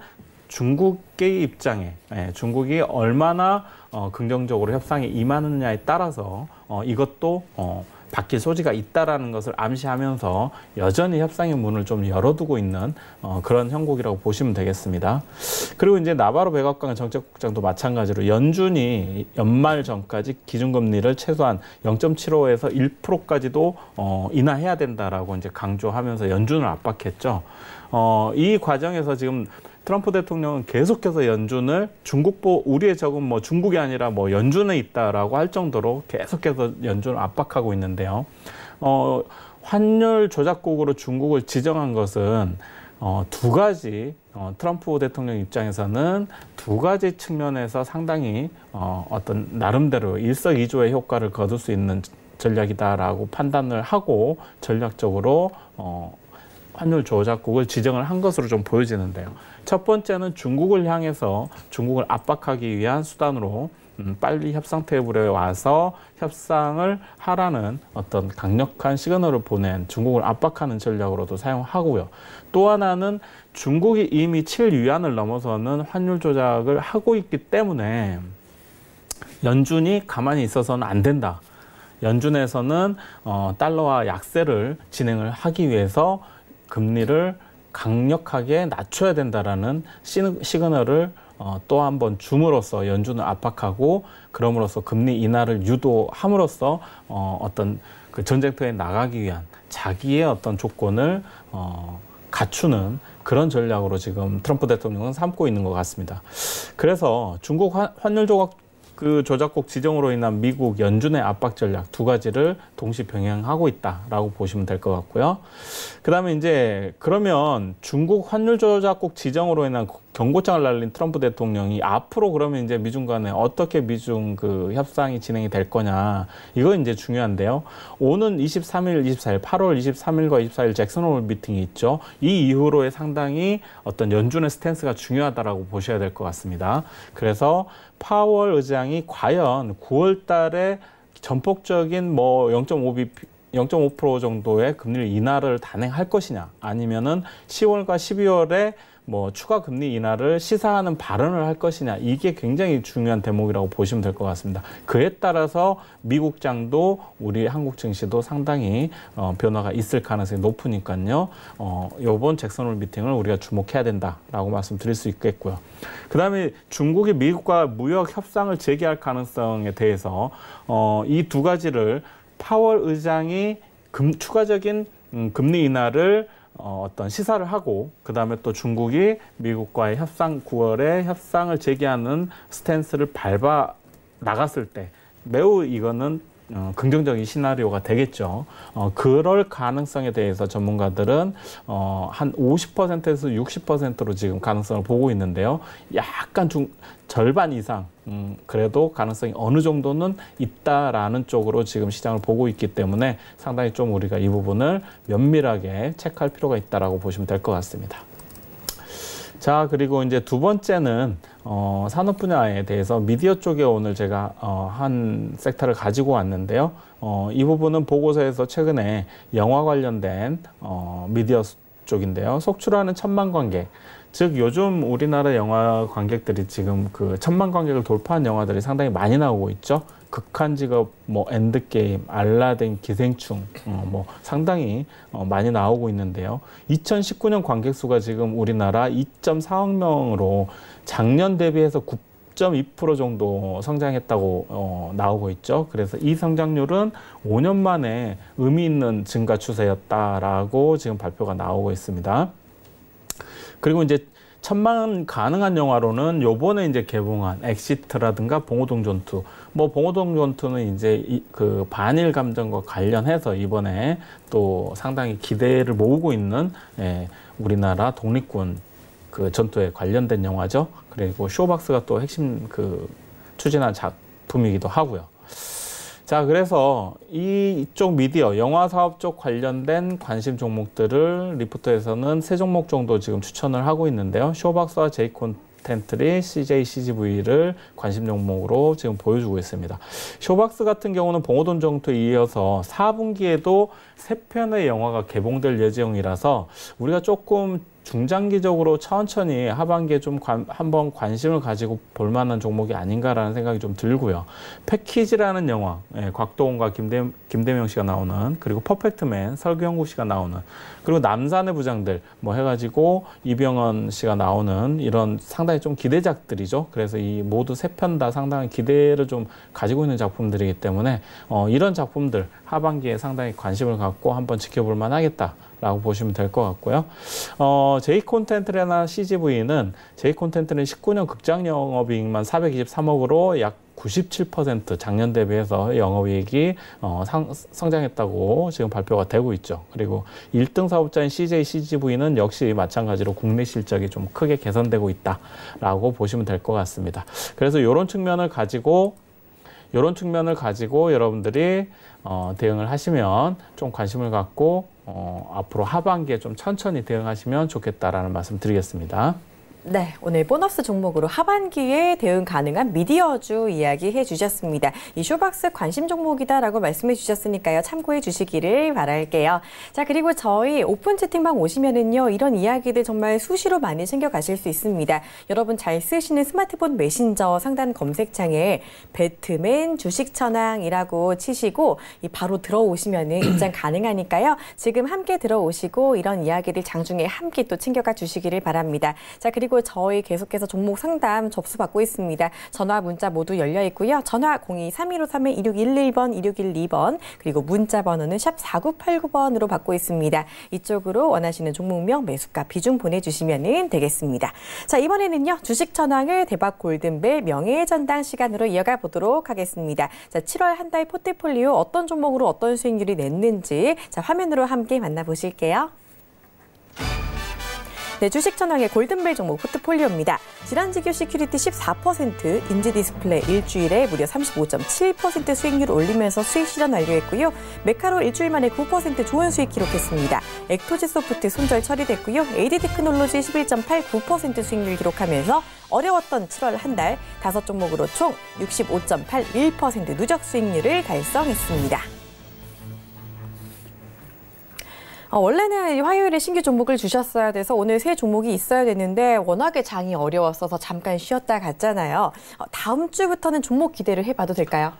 중국의 입장에 중국이 얼마나 긍정적으로 협상에 임하느냐에 따라서 이것도 바뀔 소지가 있다라는 것을 암시하면서 여전히 협상의 문을 좀 열어두고 있는 그런 형국이라고 보시면 되겠습니다. 그리고 이제 나바로 백악관 정책국장도 마찬가지로 연준이 연말 전까지 기준금리를 최소한 0.75에서 1%까지도 인하해야 된다라고 이제 강조하면서 연준을 압박했죠. 이 과정에서 지금 트럼프 대통령은 계속해서 연준을 우리의 적은 뭐 중국이 아니라 뭐 연준에 있다라고 할 정도로 계속해서 연준을 압박하고 있는데요. 환율 조작국으로 중국을 지정한 것은 두 가지 트럼프 대통령 입장에서는 두 가지 측면에서 상당히 어떤 나름대로 일석이조의 효과를 거둘 수 있는 전략이다라고 판단을 하고 전략적으로 환율 조작국을 지정을 한 것으로 좀 보여지는데요. 첫 번째는 중국을 향해서 중국을 압박하기 위한 수단으로 빨리 협상 테이블에 와서 협상을 하라는 어떤 강력한 시그널을 보낸 중국을 압박하는 전략으로도 사용하고요. 또 하나는 중국이 이미 7위안을 넘어서는 환율 조작을 하고 있기 때문에 연준이 가만히 있어서는 안 된다. 연준에서는 달러화 약세를 진행을 하기 위해서 금리를 강력하게 낮춰야 된다라는 시그널을 또 한 번 줌으로써 연준을 압박하고 그럼으로써 금리 인하를 유도함으로써 어떤 그 전쟁터에 나가기 위한 자기의 어떤 조건을 갖추는 그런 전략으로 지금 트럼프 대통령은 삼고 있는 것 같습니다. 그래서 중국 환율 조작국 지정으로 인한 미국 연준의 압박 전략 두 가지를 동시 병행하고 있다라고 보시면 될 것 같고요. 그다음에 이제 그러면 중국 환율 조작국 지정으로 인한 경고장을 날린 트럼프 대통령이 앞으로 그러면 이제 미중 간에 어떻게 미중 그 협상이 진행이 될 거냐 이거 이제 중요한데요. 오는 23일, 24일, 8월 23일과 24일 잭슨홀 미팅이 있죠. 이 이후로의 상당히 어떤 연준의 스탠스가 중요하다라고 보셔야 될 것 같습니다. 그래서 파월 의장이 과연 9월 달에 전폭적인 뭐 0.5% 정도의 금리 인하를 단행할 것이냐 아니면은 10월과 12월에 뭐 추가 금리 인하를 시사하는 발언을 할 것이냐 이게 굉장히 중요한 대목이라고 보시면 될 것 같습니다. 그에 따라서 미국장도 우리 한국 증시도 상당히 변화가 있을 가능성이 높으니까요. 이번 잭슨홀 미팅을 우리가 주목해야 된다라고 말씀드릴 수 있겠고요. 그다음에 중국이 미국과 무역 협상을 재개할 가능성에 대해서 이 두 가지를 파월 의장이 추가적인 금리 인하를 어떤 시사를 하고 그다음에 또 중국이 미국과의 9월에 협상을 재개하는 스탠스를 밟아 나갔을 때 매우 이거는 긍정적인 시나리오가 되겠죠. 그럴 가능성에 대해서 전문가들은 한 50%에서 60%로 지금 가능성을 보고 있는데요. 약간 절반 이상 그래도 가능성이 어느 정도는 있다라는 쪽으로 지금 시장을 보고 있기 때문에 상당히 좀 우리가 이 부분을 면밀하게 체크할 필요가 있다라고 보시면 될 것 같습니다. 자, 그리고 이제 두 번째는 산업 분야에 대해서 미디어 쪽에 오늘 제가 한 섹터를 가지고 왔는데요. 이 부분은 보고서에서 최근에 영화 관련된 미디어 쪽인데요. 속출하는 1000만 관객. 즉 요즘 우리나라 영화 관객들이 지금 그 1000만 관객을 돌파한 영화들이 상당히 많이 나오고 있죠. 극한직업, 뭐 엔드게임, 알라딘, 기생충, 뭐 상당히 많이 나오고 있는데요. 2019년 관객 수가 지금 우리나라 2.4억 명으로 작년 대비해서 9.2% 정도 성장했다고 나오고 있죠. 그래서 이 성장률은 5년 만에 의미 있는 증가 추세였다라고 지금 발표가 나오고 있습니다. 그리고 이제 1000만 가능한 영화로는 요번에 이제 개봉한 엑시트라든가 봉오동 전투. 뭐 봉오동 전투는 이제 그 반일 감정과 관련해서 이번에 또 상당히 기대를 모으고 있는 우리나라 독립군 그 전투에 관련된 영화죠. 그리고 쇼박스가 또 핵심 그 추진한 작품이기도 하고요. 자, 그래서 이쪽 미디어, 영화 사업 쪽 관련된 관심 종목들을 리포트에서는 3종목 정도 지금 추천을 하고 있는데요. 쇼박스와 제이콘텐트리, CJ, CGV를 관심 종목으로 지금 보여주고 있습니다. 쇼박스 같은 경우는 봉오동 전투에 이어서 4분기에도 3편의 영화가 개봉될 예정이라서 우리가 조금 중장기적으로 천천히 하반기에 좀 한번 관심을 가지고 볼 만한 종목이 아닌가라는 생각이 좀 들고요. 패키지라는 영화, 곽도원과 김대명 씨가 나오는, 그리고 퍼펙트맨, 설경구 씨가 나오는, 그리고 남산의 부장들 뭐 해가지고 이병헌 씨가 나오는 이런 상당히 좀 기대작들이죠. 그래서 이 모두 3편 다 상당히 기대를 좀 가지고 있는 작품들이기 때문에 이런 작품들 하반기에 상당히 관심을 갖고 한번 지켜볼 만하겠다 라고 보시면 될 것 같고요. 제이콘텐트나 CGV는 제이콘텐트는 19년 극장 영업이익만 423억으로 약 97% 작년 대비해서 영업이익이 성장했다고 지금 발표가 되고 있죠. 그리고 1등 사업자인 CJ, CGV는 역시 마찬가지로 국내 실적이 좀 크게 개선되고 있다라고 보시면 될 것 같습니다. 그래서 이런 측면을 가지고 여러분들이 대응을 하시면 좀 관심을 갖고 앞으로 하반기에 좀 천천히 대응하시면 좋겠다라는 말씀 드리겠습니다. 네, 오늘 보너스 종목으로 하반기에 대응 가능한 미디어주 이야기해 주셨습니다. 이 쇼박스 관심 종목이다라고 말씀해 주셨으니까요. 참고해 주시기를 바랄게요. 자, 그리고 저희 오픈 채팅방 오시면은요. 이런 이야기들 정말 수시로 많이 챙겨가실 수 있습니다. 여러분 잘 쓰시는 스마트폰 메신저 상단 검색창에 배트맨 주식천왕이라고 치시고 바로 들어오시면은 입장 가능하니까요. 지금 함께 들어오시고 이런 이야기들 장중에 함께 또 챙겨가 주시기를 바랍니다. 자, 그리고 저희 계속해서 종목 상담 접수받고 있습니다. 전화, 문자 모두 열려 있고요. 전화 02-3153-2611번, 2612번, 그리고 문자 번호는 샵 4989번으로 받고 있습니다. 이쪽으로 원하시는 종목명, 매수가, 비중 보내주시면 되겠습니다. 자, 이번에는요. 주식 천왕을 대박 골든벨 명예의 전당 시간으로 이어가 보도록 하겠습니다. 자, 7월 한 달 포트폴리오 어떤 종목으로 어떤 수익률이 냈는지 자, 화면으로 함께 만나보실게요. 네, 주식천왕의 골든벨 종목 포트폴리오입니다. 지란지교 시큐리티 14%, 인지디스플레이 일주일에 무려 35.7% 수익률 올리면서 수익 실현 완료했고요. 메카로 일주일 만에 9% 좋은 수익 기록했습니다. 엑토지 소프트 손절 처리됐고요. AD테크놀로지 11.89% 수익률 기록하면서 어려웠던 7월 한 달 5종목으로 총 65.81% 누적 수익률을 달성했습니다. 원래는 화요일에 신규 종목을 주셨어야 돼서 오늘 새 종목이 있어야 되는데 워낙에 장이 어려웠어서 잠깐 쉬었다 갔잖아요. 다음 주부터는 종목 기대를 해봐도 될까요?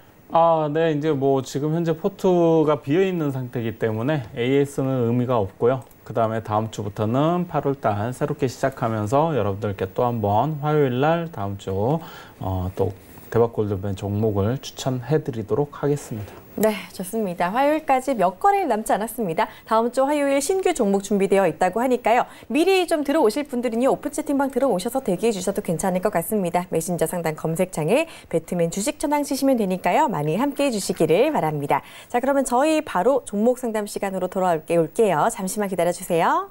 네, 이제 뭐 지금 현재 포트가 비어있는 상태이기 때문에 AS는 의미가 없고요. 그 다음에 다음 주부터는 8월달 새롭게 시작하면서 여러분들께 또 한번 화요일 날 다음 주 또 대박 골드벤 종목을 추천해드리도록 하겠습니다. 네, 좋습니다. 화요일까지 몇 거래일 남지 않았습니다. 다음 주 화요일 신규 종목 준비되어 있다고 하니까요. 미리 좀 들어오실 분들은요. 오픈 채팅방 들어오셔서 대기해 주셔도 괜찮을 것 같습니다. 메신저 상단 검색창에 배트맨 주식 천왕 치시면 되니까요. 많이 함께해 주시기를 바랍니다. 자, 그러면 저희 바로 종목 상담 시간으로 돌아올게요. 잠시만 기다려주세요.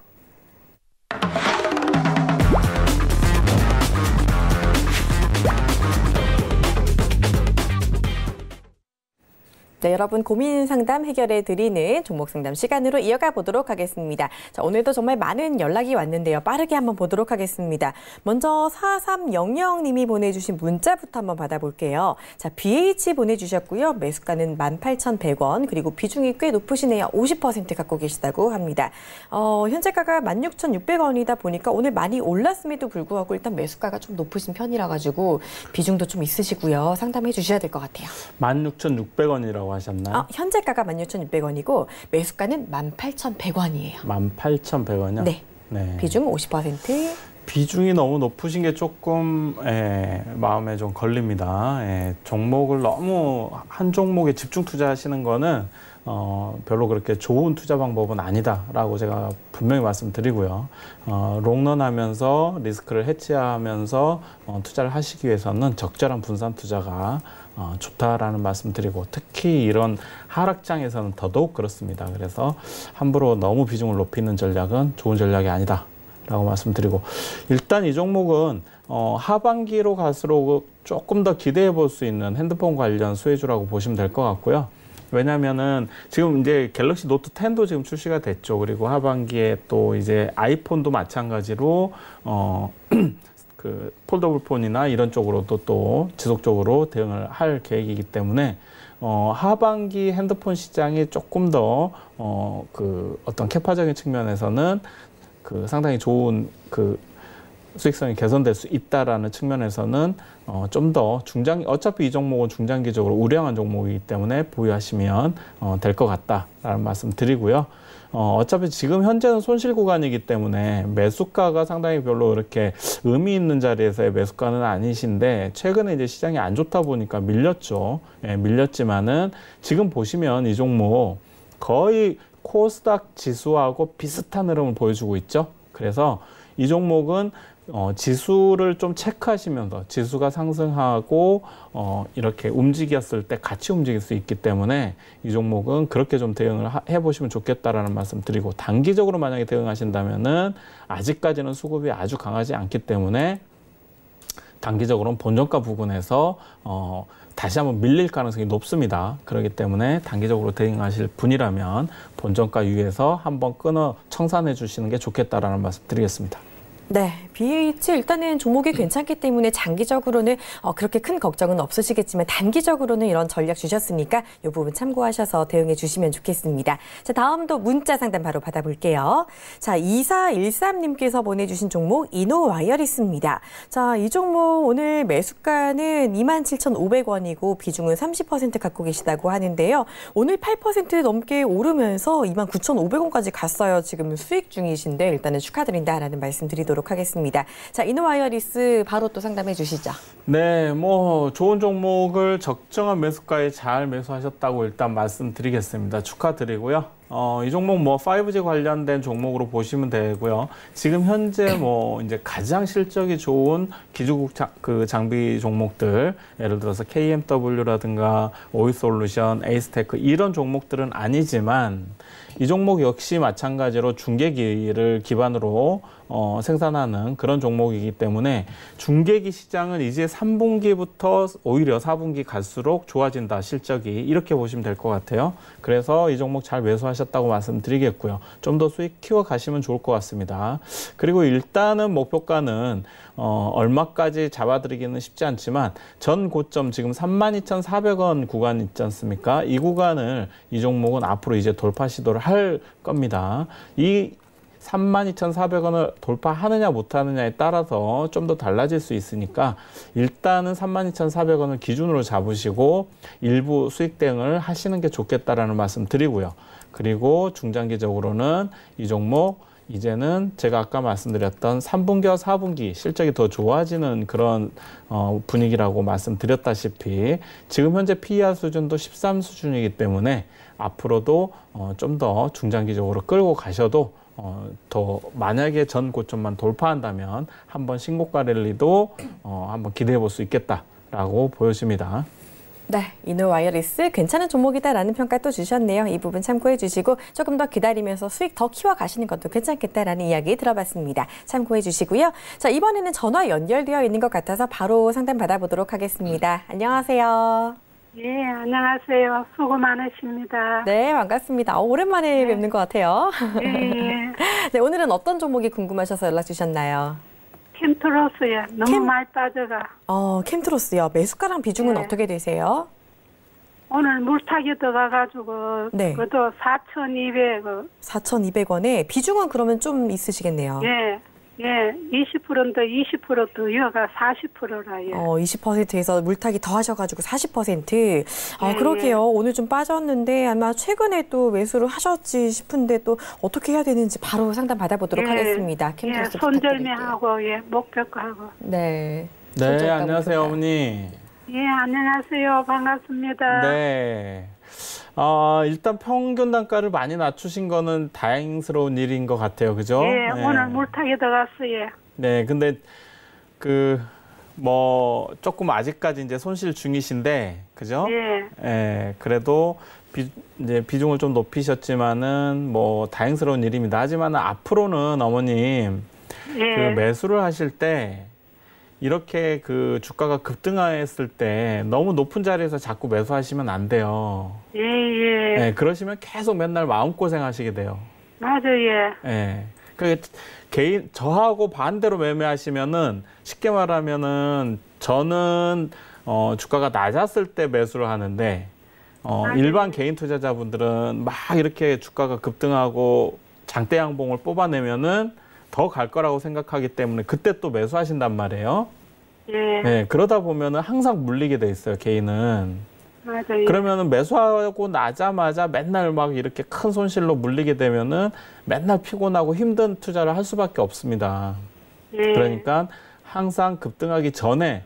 네, 여러분 고민 상담 해결해 드리는 종목 상담 시간으로 이어가 보도록 하겠습니다. 자, 오늘도 정말 많은 연락이 왔는데요. 빠르게 한번 보도록 하겠습니다. 먼저 4300님이 보내주신 문자부터 한번 받아볼게요. 자, BH 보내주셨고요. 매수가는 18,100원, 그리고 비중이 꽤 높으시네요. 50% 갖고 계시다고 합니다. 현재가가 16,600원이다 보니까 오늘 많이 올랐음에도 불구하고 일단 매수가가 좀 높으신 편이라 가지고 비중도 좀 있으시고요. 상담해 주셔야 될 것 같아요. 16,600원이라고 하셨나요? 현재가가 16,600원이고 매수가는 18,100원이에요. 18,100원이요? 네. 비중 50%. 비중이 너무 높으신 게 조금 마음에 좀 걸립니다. 종목을 너무 한 종목에 집중 투자하시는 거는 별로 그렇게 좋은 투자 방법은 아니다라고 제가 분명히 말씀드리고요. 롱런하면서 리스크를 해치하면서 투자를 하시기 위해서는 적절한 분산 투자가 좋다라는 말씀드리고, 특히 이런 하락장에서는 더더욱 그렇습니다. 그래서 함부로 너무 비중을 높이는 전략은 좋은 전략이 아니다 라고 말씀드리고, 일단 이 종목은 하반기로 갈수록 조금 더 기대해 볼 수 있는 핸드폰 관련 수혜주라고 보시면 될 것 같고요. 왜냐면은 지금 이제 갤럭시 노트 10도 지금 출시가 됐죠. 그리고 하반기에 또 이제 아이폰도 마찬가지로 그 폴더블 폰이나 이런 쪽으로도 또 지속적으로 대응을 할 계획이기 때문에 하반기 핸드폰 시장이 조금 더 그 어떤 캐파적인 측면에서는 그 상당히 좋은 그 수익성이 개선될 수 있다라는 측면에서는 좀 더 어차피 이 종목은 중장기적으로 우량한 종목이기 때문에 보유하시면 될 것 같다라는 말씀 드리고요. 어차피 지금 현재는 손실 구간이기 때문에 매수가가 상당히 별로 이렇게 의미 있는 자리에서의 매수가는 아니신데, 최근에 이제 시장이 안 좋다 보니까 밀렸죠. 밀렸지만은 지금 보시면 이 종목 거의 코스닥 지수하고 비슷한 흐름을 보여주고 있죠. 그래서 이 종목은 지수를 좀 체크하시면서 지수가 상승하고 이렇게 움직였을 때 같이 움직일 수 있기 때문에 이 종목은 그렇게 좀 대응을 해보시면 좋겠다라는 말씀 드리고, 단기적으로 만약에 대응하신다면은 아직까지는 수급이 아주 강하지 않기 때문에 단기적으로는 본전가 부근에서 다시 한번 밀릴 가능성이 높습니다. 그렇기 때문에 단기적으로 대응하실 분이라면 본전가 위에서 한번 끊어 청산해 주시는 게 좋겠다라는 말씀 드리겠습니다. 네, BH 일단은 종목이 괜찮기 때문에 장기적으로는 그렇게 큰 걱정은 없으시겠지만 단기적으로는 이런 전략 주셨으니까 이 부분 참고하셔서 대응해 주시면 좋겠습니다. 자, 다음도 문자 상담 바로 받아볼게요. 자, 2413님께서 보내주신 종목 이노와이어리스입니다. 자, 이 종목 오늘 매수가는 27,500원이고 비중은 30% 갖고 계시다고 하는데요. 오늘 8% 넘게 오르면서 29,500원까지 갔어요. 지금 수익 중이신데 일단은 축하드린다라는 말씀 드리도록 하겠습니다. 자, 이노와이어리스 바로 또 상담해 주시죠. 네, 뭐 좋은 종목을 적정한 매수가에 잘 매수하셨다고 일단 말씀드리겠습니다. 축하드리고요. 이 종목 뭐 5G 관련된 종목으로 보시면 되고요. 지금 현재 뭐 이제 가장 실적이 좋은 기주국 장비 종목들, 예를 들어서 KMW라든가 오이솔루션, 에이스테크 이런 종목들은 아니지만 이 종목 역시 마찬가지로 중계기를 기반으로 생산하는 그런 종목이기 때문에 중계기 시장은 이제 3분기부터 오히려 4분기 갈수록 좋아진다, 실적이. 이렇게 보시면 될 것 같아요. 그래서 이 종목 잘 매수하셨다고 말씀드리겠고요. 좀 더 수익 키워 가시면 좋을 것 같습니다. 그리고 일단은 목표가는 얼마까지 잡아드리기는 쉽지 않지만 전 고점 지금 32,400원 구간 있지 않습니까? 이 구간을 이 종목은 앞으로 이제 돌파 시도를 할 겁니다. 이 32,400원을 돌파하느냐 못하느냐에 따라서 좀 더 달라질 수 있으니까 일단은 32,400원을 기준으로 잡으시고 일부 수익 대응을 하시는 게 좋겠다라는 말씀 드리고요. 그리고 중장기적으로는 이 종목 이제는 제가 아까 말씀드렸던 3분기와 4분기 실적이 더 좋아지는 그런 분위기라고 말씀드렸다시피 지금 현재 PER 수준도 13 수준이기 때문에 앞으로도 좀 더 중장기적으로 끌고 가셔도 더 만약에 전 고점만 돌파한다면 한번 신고가 랠리도 한번 기대해 볼 수 있겠다라고 보여집니다. 네, 이노와이어리스 괜찮은 종목이다라는 평가 또 주셨네요. 이 부분 참고해 주시고 조금 더 기다리면서 수익 더 키워 가시는 것도 괜찮겠다라는 이야기 들어봤습니다. 참고해 주시고요. 자, 이번에는 전화 연결되어 있는 것 같아서 바로 상담 받아보도록 하겠습니다. 안녕하세요. 예, 안녕하세요. 수고 많으십니다. 네, 반갑습니다. 오랜만에 뵙는 것 같아요. 예, 예. 네, 오늘은 어떤 종목이 궁금하셔서 연락 주셨나요? 캠트로스에 너무 많이 빠져가. 캠트로스요. 매수가랑 비중은 네. 어떻게 되세요? 오늘 물타기 들어가가지고 네. 그것도 4,200. 4,200원에 비중은 그러면 좀 있으시겠네요. 예, 예. 20%인데 20%도 이어가 40%라. 예. 20%에서 물타기 더 하셔가지고 40%. 예, 그러게요. 예. 오늘 좀 빠졌는데 아마 최근에 또 매수를 하셨지 싶은데 또 어떻게 해야 되는지 바로 상담 받아보도록 예. 하겠습니다. 예, 캠트로스 부탁드릴게요. 손절매하고 예, 목표가하고. 네. 네, 손절가 안녕하세요, 목표가. 어머니. 예, 안녕하세요. 반갑습니다. 네. 일단 평균 단가를 많이 낮추신 거는 다행스러운 일인 것 같아요. 그죠? 예, 네. 오늘 물타기 들어갔어요. 네, 근데 조금 아직까지 이제 손실 중이신데, 그죠? 예. 예, 그래도 이제 비중을 좀 높이셨지만은 다행스러운 일입니다. 하지만 앞으로는 어머님 예. 그 매수를 하실 때 이렇게 그 주가가 급등했을 때 너무 높은 자리에서 자꾸 매수하시면 안 돼요. 예, 예. 네, 그러시면 계속 맨날 마음고생 하시게 돼요. 맞아요. 예. 저하고 반대로 매매하시면은 쉽게 말하면은 저는 주가가 낮았을 때 매수를 하는데 일반 개인 투자자분들은 막 이렇게 주가가 급등하고 장대 양봉을 뽑아내면은 더 갈 거라고 생각하기 때문에 그때 또 매수하신단 말이에요. 예. 네, 그러다 보면은 항상 물리게 돼 있어요, 개인은. 맞아요. 그러면은 매수하고 나자마자 맨날 막 이렇게 큰 손실로 물리게 되면은 맨날 피곤하고 힘든 투자를 할 수밖에 없습니다. 예. 그러니까 항상 급등하기 전에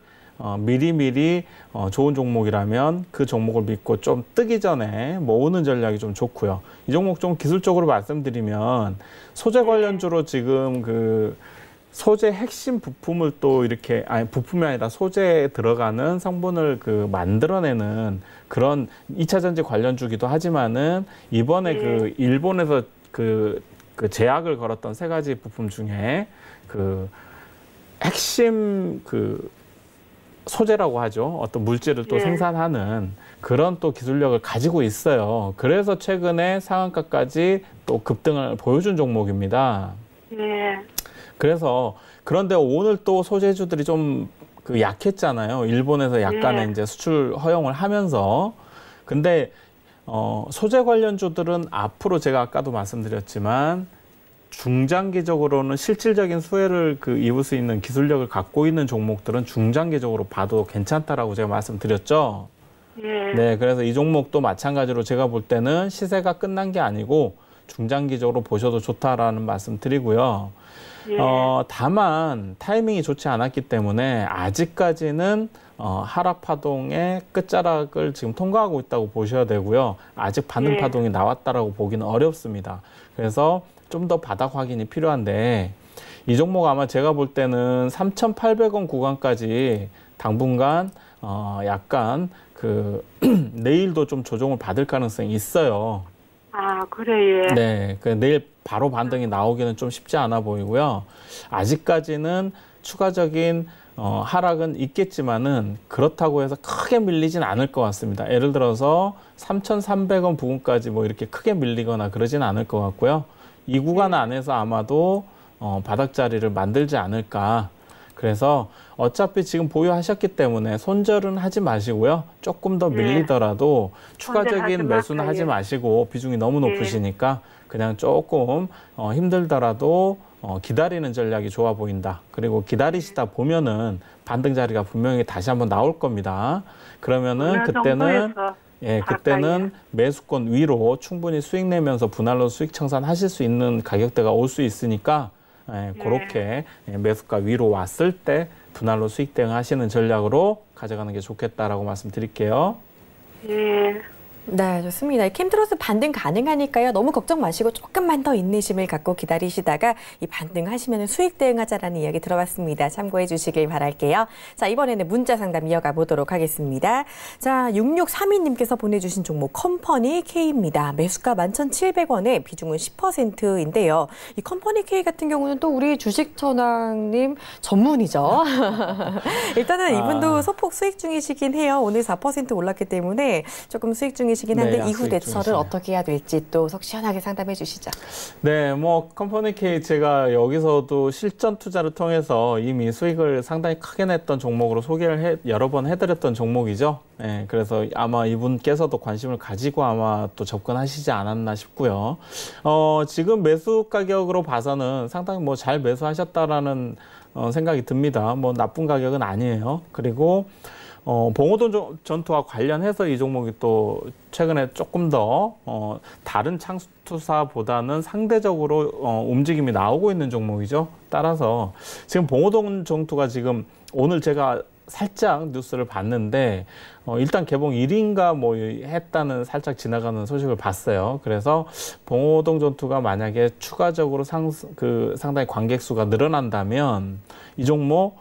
미리미리 좋은 종목이라면 그 종목을 믿고 좀 뜨기 전에 모으는 전략이 좀 좋고요. 이 종목 좀 기술적으로 말씀드리면 소재 관련주로 지금 그 소재 핵심 부품을 또 이렇게 부품이 아니라 소재에 들어가는 성분을 만들어내는 그런 2차 전지 관련주기도 하지만은 이번에 그 일본에서 그 제약을 걸었던 3가지 부품 중에 그 핵심 소재라고 하죠. 어떤 물질을 또 생산하는 그런 또 기술력을 가지고 있어요. 그래서 최근에 상한가까지 또 급등을 보여준 종목입니다. 예. 그래서 그런데 오늘 또 소재주들이 좀 약했잖아요. 일본에서 약간의 이제 수출 허용을 하면서. 근데 소재 관련주들은 앞으로 제가 아까도 말씀드렸지만 중장기적으로는 실질적인 수혜를 입을 수 있는 기술력을 갖고 있는 종목들은 중장기적으로 봐도 괜찮다라고 제가 말씀드렸죠. 예. 네, 그래서 이 종목도 마찬가지로 제가 볼 때는 시세가 끝난 게 아니고 중장기적으로 보셔도 좋다라는 말씀 드리고요. 예. 다만 타이밍이 좋지 않았기 때문에 아직까지는 하락 파동의 끝자락을 지금 통과하고 있다고 보셔야 되고요. 아직 반등 파동이 나왔다라고 보기는 어렵습니다. 그래서 좀 더 바닥 확인이 필요한데 이 종목 아마 제가 볼 때는 3,800원 구간까지 당분간 약간 내일도 좀 조정을 받을 가능성이 있어요. 아, 그래요. 네, 내일 바로 반등이 나오기는 좀 쉽지 않아 보이고요. 아직까지는 추가적인 하락은 있겠지만은 그렇다고 해서 크게 밀리진 않을 것 같습니다. 예를 들어서 3,300원 부근까지 이렇게 크게 밀리거나 그러진 않을 것 같고요. 이 구간 안에서 아마도 바닥 자리를 만들지 않을까. 그래서 어차피 지금 보유하셨기 때문에 손절은 하지 마시고요. 조금 더 밀리더라도 추가적인 매수는 하지 마시고 비중이 너무 높으시니까 그냥 조금 힘들더라도 기다리는 전략이 좋아 보인다. 그리고 기다리시다 보면은 반등 자리가 분명히 다시 한번 나올 겁니다. 그러면은 그때는 예, 그때는 매수권 위로 충분히 수익 내면서 분할로 수익 청산하실 수 있는 가격대가 올 수 있으니까 예, 그렇게 매수가 위로 왔을 때 분할로 수익 대응하시는 전략으로 가져가는 게 좋겠다라고 말씀드릴게요. 예. 네, 좋습니다. 캠트로스 반등 가능하니까요. 너무 걱정 마시고 조금만 더 인내심을 갖고 기다리시다가 이 반등하시면 수익 대응하자라는 이야기 들어봤습니다. 참고해 주시길 바랄게요. 자, 이번에는 문자 상담 이어가 보도록 하겠습니다. 자, 6632님께서 보내주신 종목 컴퍼니 K입니다. 매수가 11,700원에 비중은 10%인데요. 이 컴퍼니 K 같은 경우는 또 우리 주식천왕님 전문이죠. 일단은 이분도 소폭 수익 중이시긴 해요. 오늘 4% 올랐기 때문에 조금 수익 중이시긴 한데 네, 이후 대처를 어떻게 해야 될지 또 속 시원하게 상담해 주시죠. 네, 뭐 컴퍼니 K 제가 여기서도 실전 투자를 통해서 이미 수익을 상당히 크게 냈던 종목으로 소개를 여러 번 해드렸던 종목이죠. 네, 그래서 아마 이분께서도 관심을 가지고 아마 또 접근하시지 않았나 싶고요. 지금 매수 가격으로 봐서는 상당히 뭐 잘 매수하셨다라는 생각이 듭니다. 뭐 나쁜 가격은 아니에요. 그리고 봉오동 전투와 관련해서 이 종목이 또 최근에 조금 더 다른 창투사보다는 상대적으로 움직임이 나오고 있는 종목이죠. 따라서 지금 봉오동 전투가 지금 오늘 제가 살짝 뉴스를 봤는데 일단 개봉 1위인가 뭐 했다는 살짝 지나가는 소식을 봤어요. 그래서 봉오동 전투가 만약에 추가적으로 상당히 관객 수가 늘어난다면 이 종목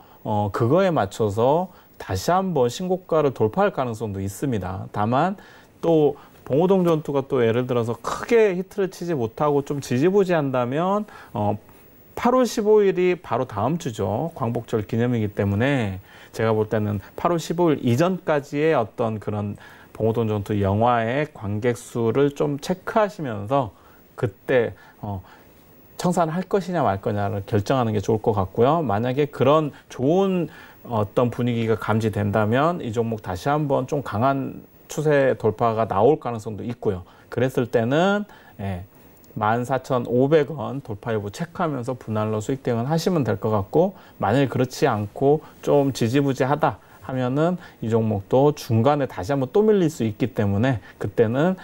그거에 맞춰서 다시 한번 신고가를 돌파할 가능성도 있습니다. 다만 또 봉오동 전투가 또 예를 들어서 크게 히트를 치지 못하고 좀 지지부진한다면 8월 15일이 바로 다음 주죠. 광복절 기념이기 때문에 제가 볼 때는 8월 15일 이전까지의 어떤 그런 봉오동 전투 영화의 관객 수를 좀 체크하시면서 그때 청산할 것이냐 말 거냐를 결정하는 게 좋을 것 같고요. 만약에 그런 좋은 어떤 분위기가 감지된다면 이 종목 다시 한번 좀 강한 추세 돌파가 나올 가능성도 있고요. 그랬을 때는 14,500원 돌파 여부 체크하면서 분할로 수익 대응을 하시면 될 것 같고, 만일 그렇지 않고 좀 지지부진하다 하면은 이 종목도 중간에 다시 한번 또 밀릴 수 있기 때문에 그때는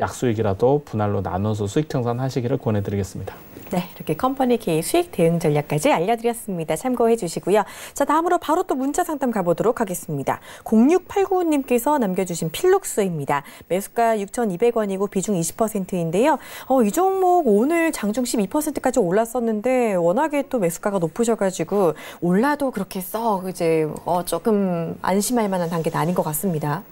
약수익이라도 분할로 나눠서 수익 청산하시기를 권해드리겠습니다. 네, 이렇게 컴퍼니 K 수익 대응 전략까지 알려드렸습니다. 참고해 주시고요. 자, 다음으로 바로 또 문자 상담 가보도록 하겠습니다. 0689님께서 남겨주신 필룩스입니다. 매수가 6,200원이고 비중 20%인데요. 이 종목 오늘 장중 12%까지 올랐었는데 워낙에 또 매수가가 높으셔가지고 올라도 그렇게 이제 조금 안심할 만한 단계는 아닌 것 같습니다.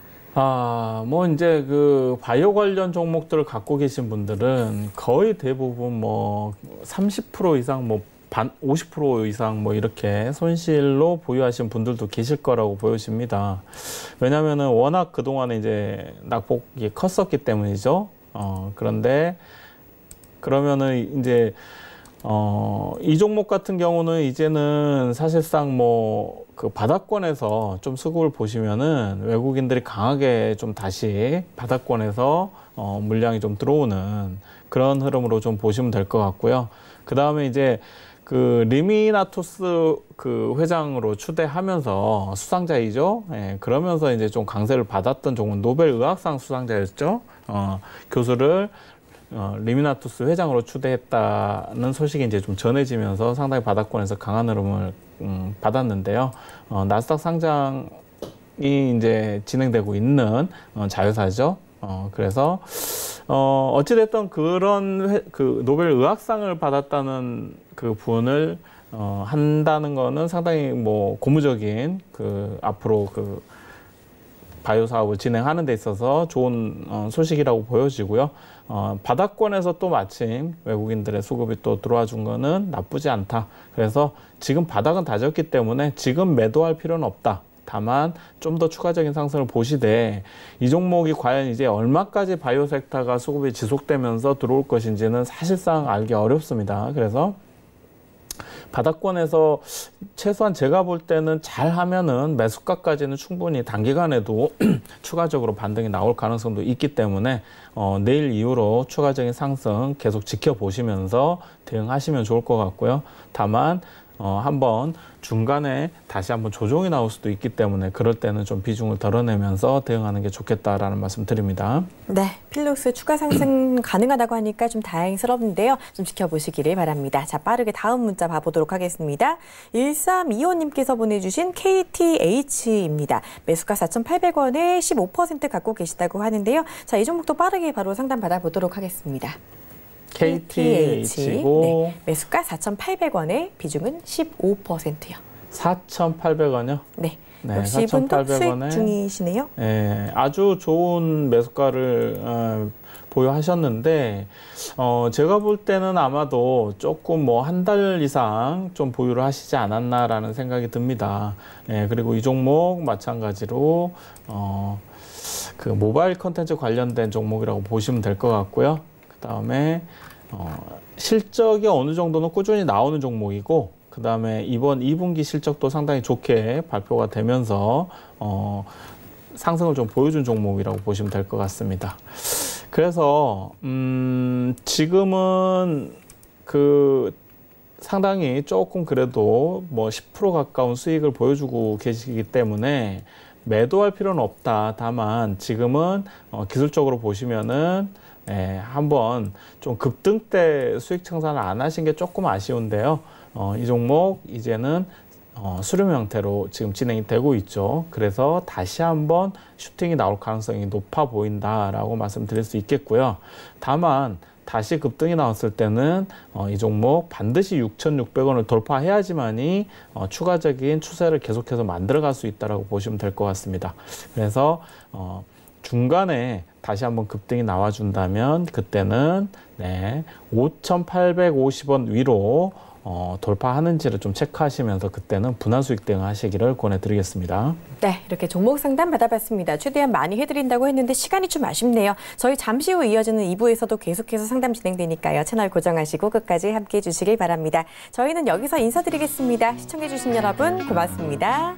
뭐 이제 그 바이오 관련 종목들을 갖고 계신 분들은 거의 대부분 뭐 30% 이상 뭐 50% 이상 뭐 이렇게 손실로 보유하신 분들도 계실 거라고 보여집니다. 왜냐면은 워낙 그동안에 이제 낙폭이 컸었기 때문이죠. 그런데 그러면은 이제 이 종목 같은 경우는 이제는 사실상 뭐 그 바닥권에서 좀 수급을 보시면은 외국인들이 강하게 좀 다시 바닥권에서 물량이 좀 들어오는 그런 흐름으로 좀 보시면 될 것 같고요. 그 다음에 이제 그 리미나토스 그 회장으로 추대하면서 수상자이죠. 그러면서 이제 좀 강세를 받았던 종은 노벨 의학상 수상자였죠. 교수를 리미나투스 회장으로 추대했다는 소식이 이제 좀 전해지면서 상당히 바닥권에서 강한 흐름을 받았는데요. 나스닥 상장이 이제 진행되고 있는 자회사죠. 그래서 어찌됐든 그런 그 노벨 의학상을 받았다는 그 부분을 한다는 거는 상당히 뭐 고무적인 그 앞으로 그 바이오 사업을 진행하는 데 있어서 좋은 소식이라고 보여지고요. 바닥권에서 또 마침 외국인들의 수급이 또 들어와 준 거는 나쁘지 않다. 그래서 지금 바닥은 다졌기 때문에 지금 매도할 필요는 없다. 다만 좀 더 추가적인 상승을 보시되 이 종목이 과연 이제 얼마까지 바이오 섹터가 수급이 지속되면서 들어올 것인지는 사실상 알기 어렵습니다. 그래서 바닥권에서 최소한 제가 볼 때는 잘하면은 매수가까지는 충분히 단기간에도 추가적으로 반등이 나올 가능성도 있기 때문에 내일 이후로 추가적인 상승 계속 지켜보시면서 대응하시면 좋을 것 같고요. 다만 한번 중간에 다시 한번 조정이 나올 수도 있기 때문에 그럴 때는 좀 비중을 덜어내면서 대응하는 게 좋겠다라는 말씀 드립니다. 네, 필록스 추가 상승 가능하다고 하니까 좀 다행스럽는데요. 좀 지켜보시기를 바랍니다. 자, 빠르게 다음 문자 봐보도록 하겠습니다. 1325님께서 보내주신 KTH입니다. 매수가 4,800원에 15% 갖고 계시다고 하는데요. 자, 이 종목도 빠르게 바로 상담 받아보도록 하겠습니다. KTH고 네, 매수가 4,800원에 비중은 15%요. 4,800원이요? 네. 네, 역시 이분도 4,800원에 수익 중이시네요. 네, 아주 좋은 매수가를 보유하셨는데 제가 볼 때는 아마도 조금 뭐 한 달 이상 좀 보유를 하시지 않았나라는 생각이 듭니다. 그리고 이 종목 마찬가지로 그 모바일 컨텐츠 관련된 종목이라고 보시면 될 것 같고요. 그다음에 실적이 어느 정도는 꾸준히 나오는 종목이고 그다음에 이번 2분기 실적도 상당히 좋게 발표가 되면서 상승을 좀 보여준 종목이라고 보시면 될 것 같습니다. 그래서 지금은 그 상당히 조금 그래도 뭐 10% 가까운 수익을 보여주고 계시기 때문에 매도할 필요는 없다. 다만 지금은 기술적으로 보시면은 한번 좀 급등 때 수익 청산을 안 하신 게 조금 아쉬운데요. 이 종목 이제는 수렴 형태로 지금 진행이 되고 있죠. 그래서 다시 한번 슈팅이 나올 가능성이 높아 보인다라고 말씀드릴 수 있겠고요. 다만 다시 급등이 나왔을 때는 이 종목 반드시 6,600원을 돌파해야지만이 추가적인 추세를 계속해서 만들어갈 수 있다라고 보시면 될 것 같습니다. 그래서 중간에 다시 한번 급등이 나와준다면 그때는 5,850원 위로 돌파하는지를 좀 체크하시면서 그때는 분할 수익 대응하시기를 권해드리겠습니다. 네, 이렇게 종목 상담 받아봤습니다. 최대한 많이 해드린다고 했는데 시간이 좀 아쉽네요. 저희 잠시 후 이어지는 2부에서도 계속해서 상담 진행되니까요. 채널 고정하시고 끝까지 함께해 주시길 바랍니다. 저희는 여기서 인사드리겠습니다. 시청해주신 여러분 고맙습니다.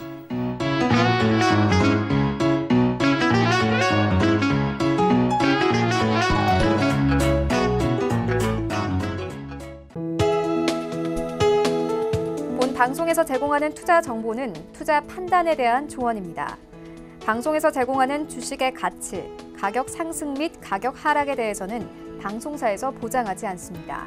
방송에서 제공하는 투자 정보는 투자 판단에 대한 조언입니다. 방송에서 제공하는 주식의 가치, 가격 상승 및 가격 하락에 대해서는 방송사에서 보장하지 않습니다.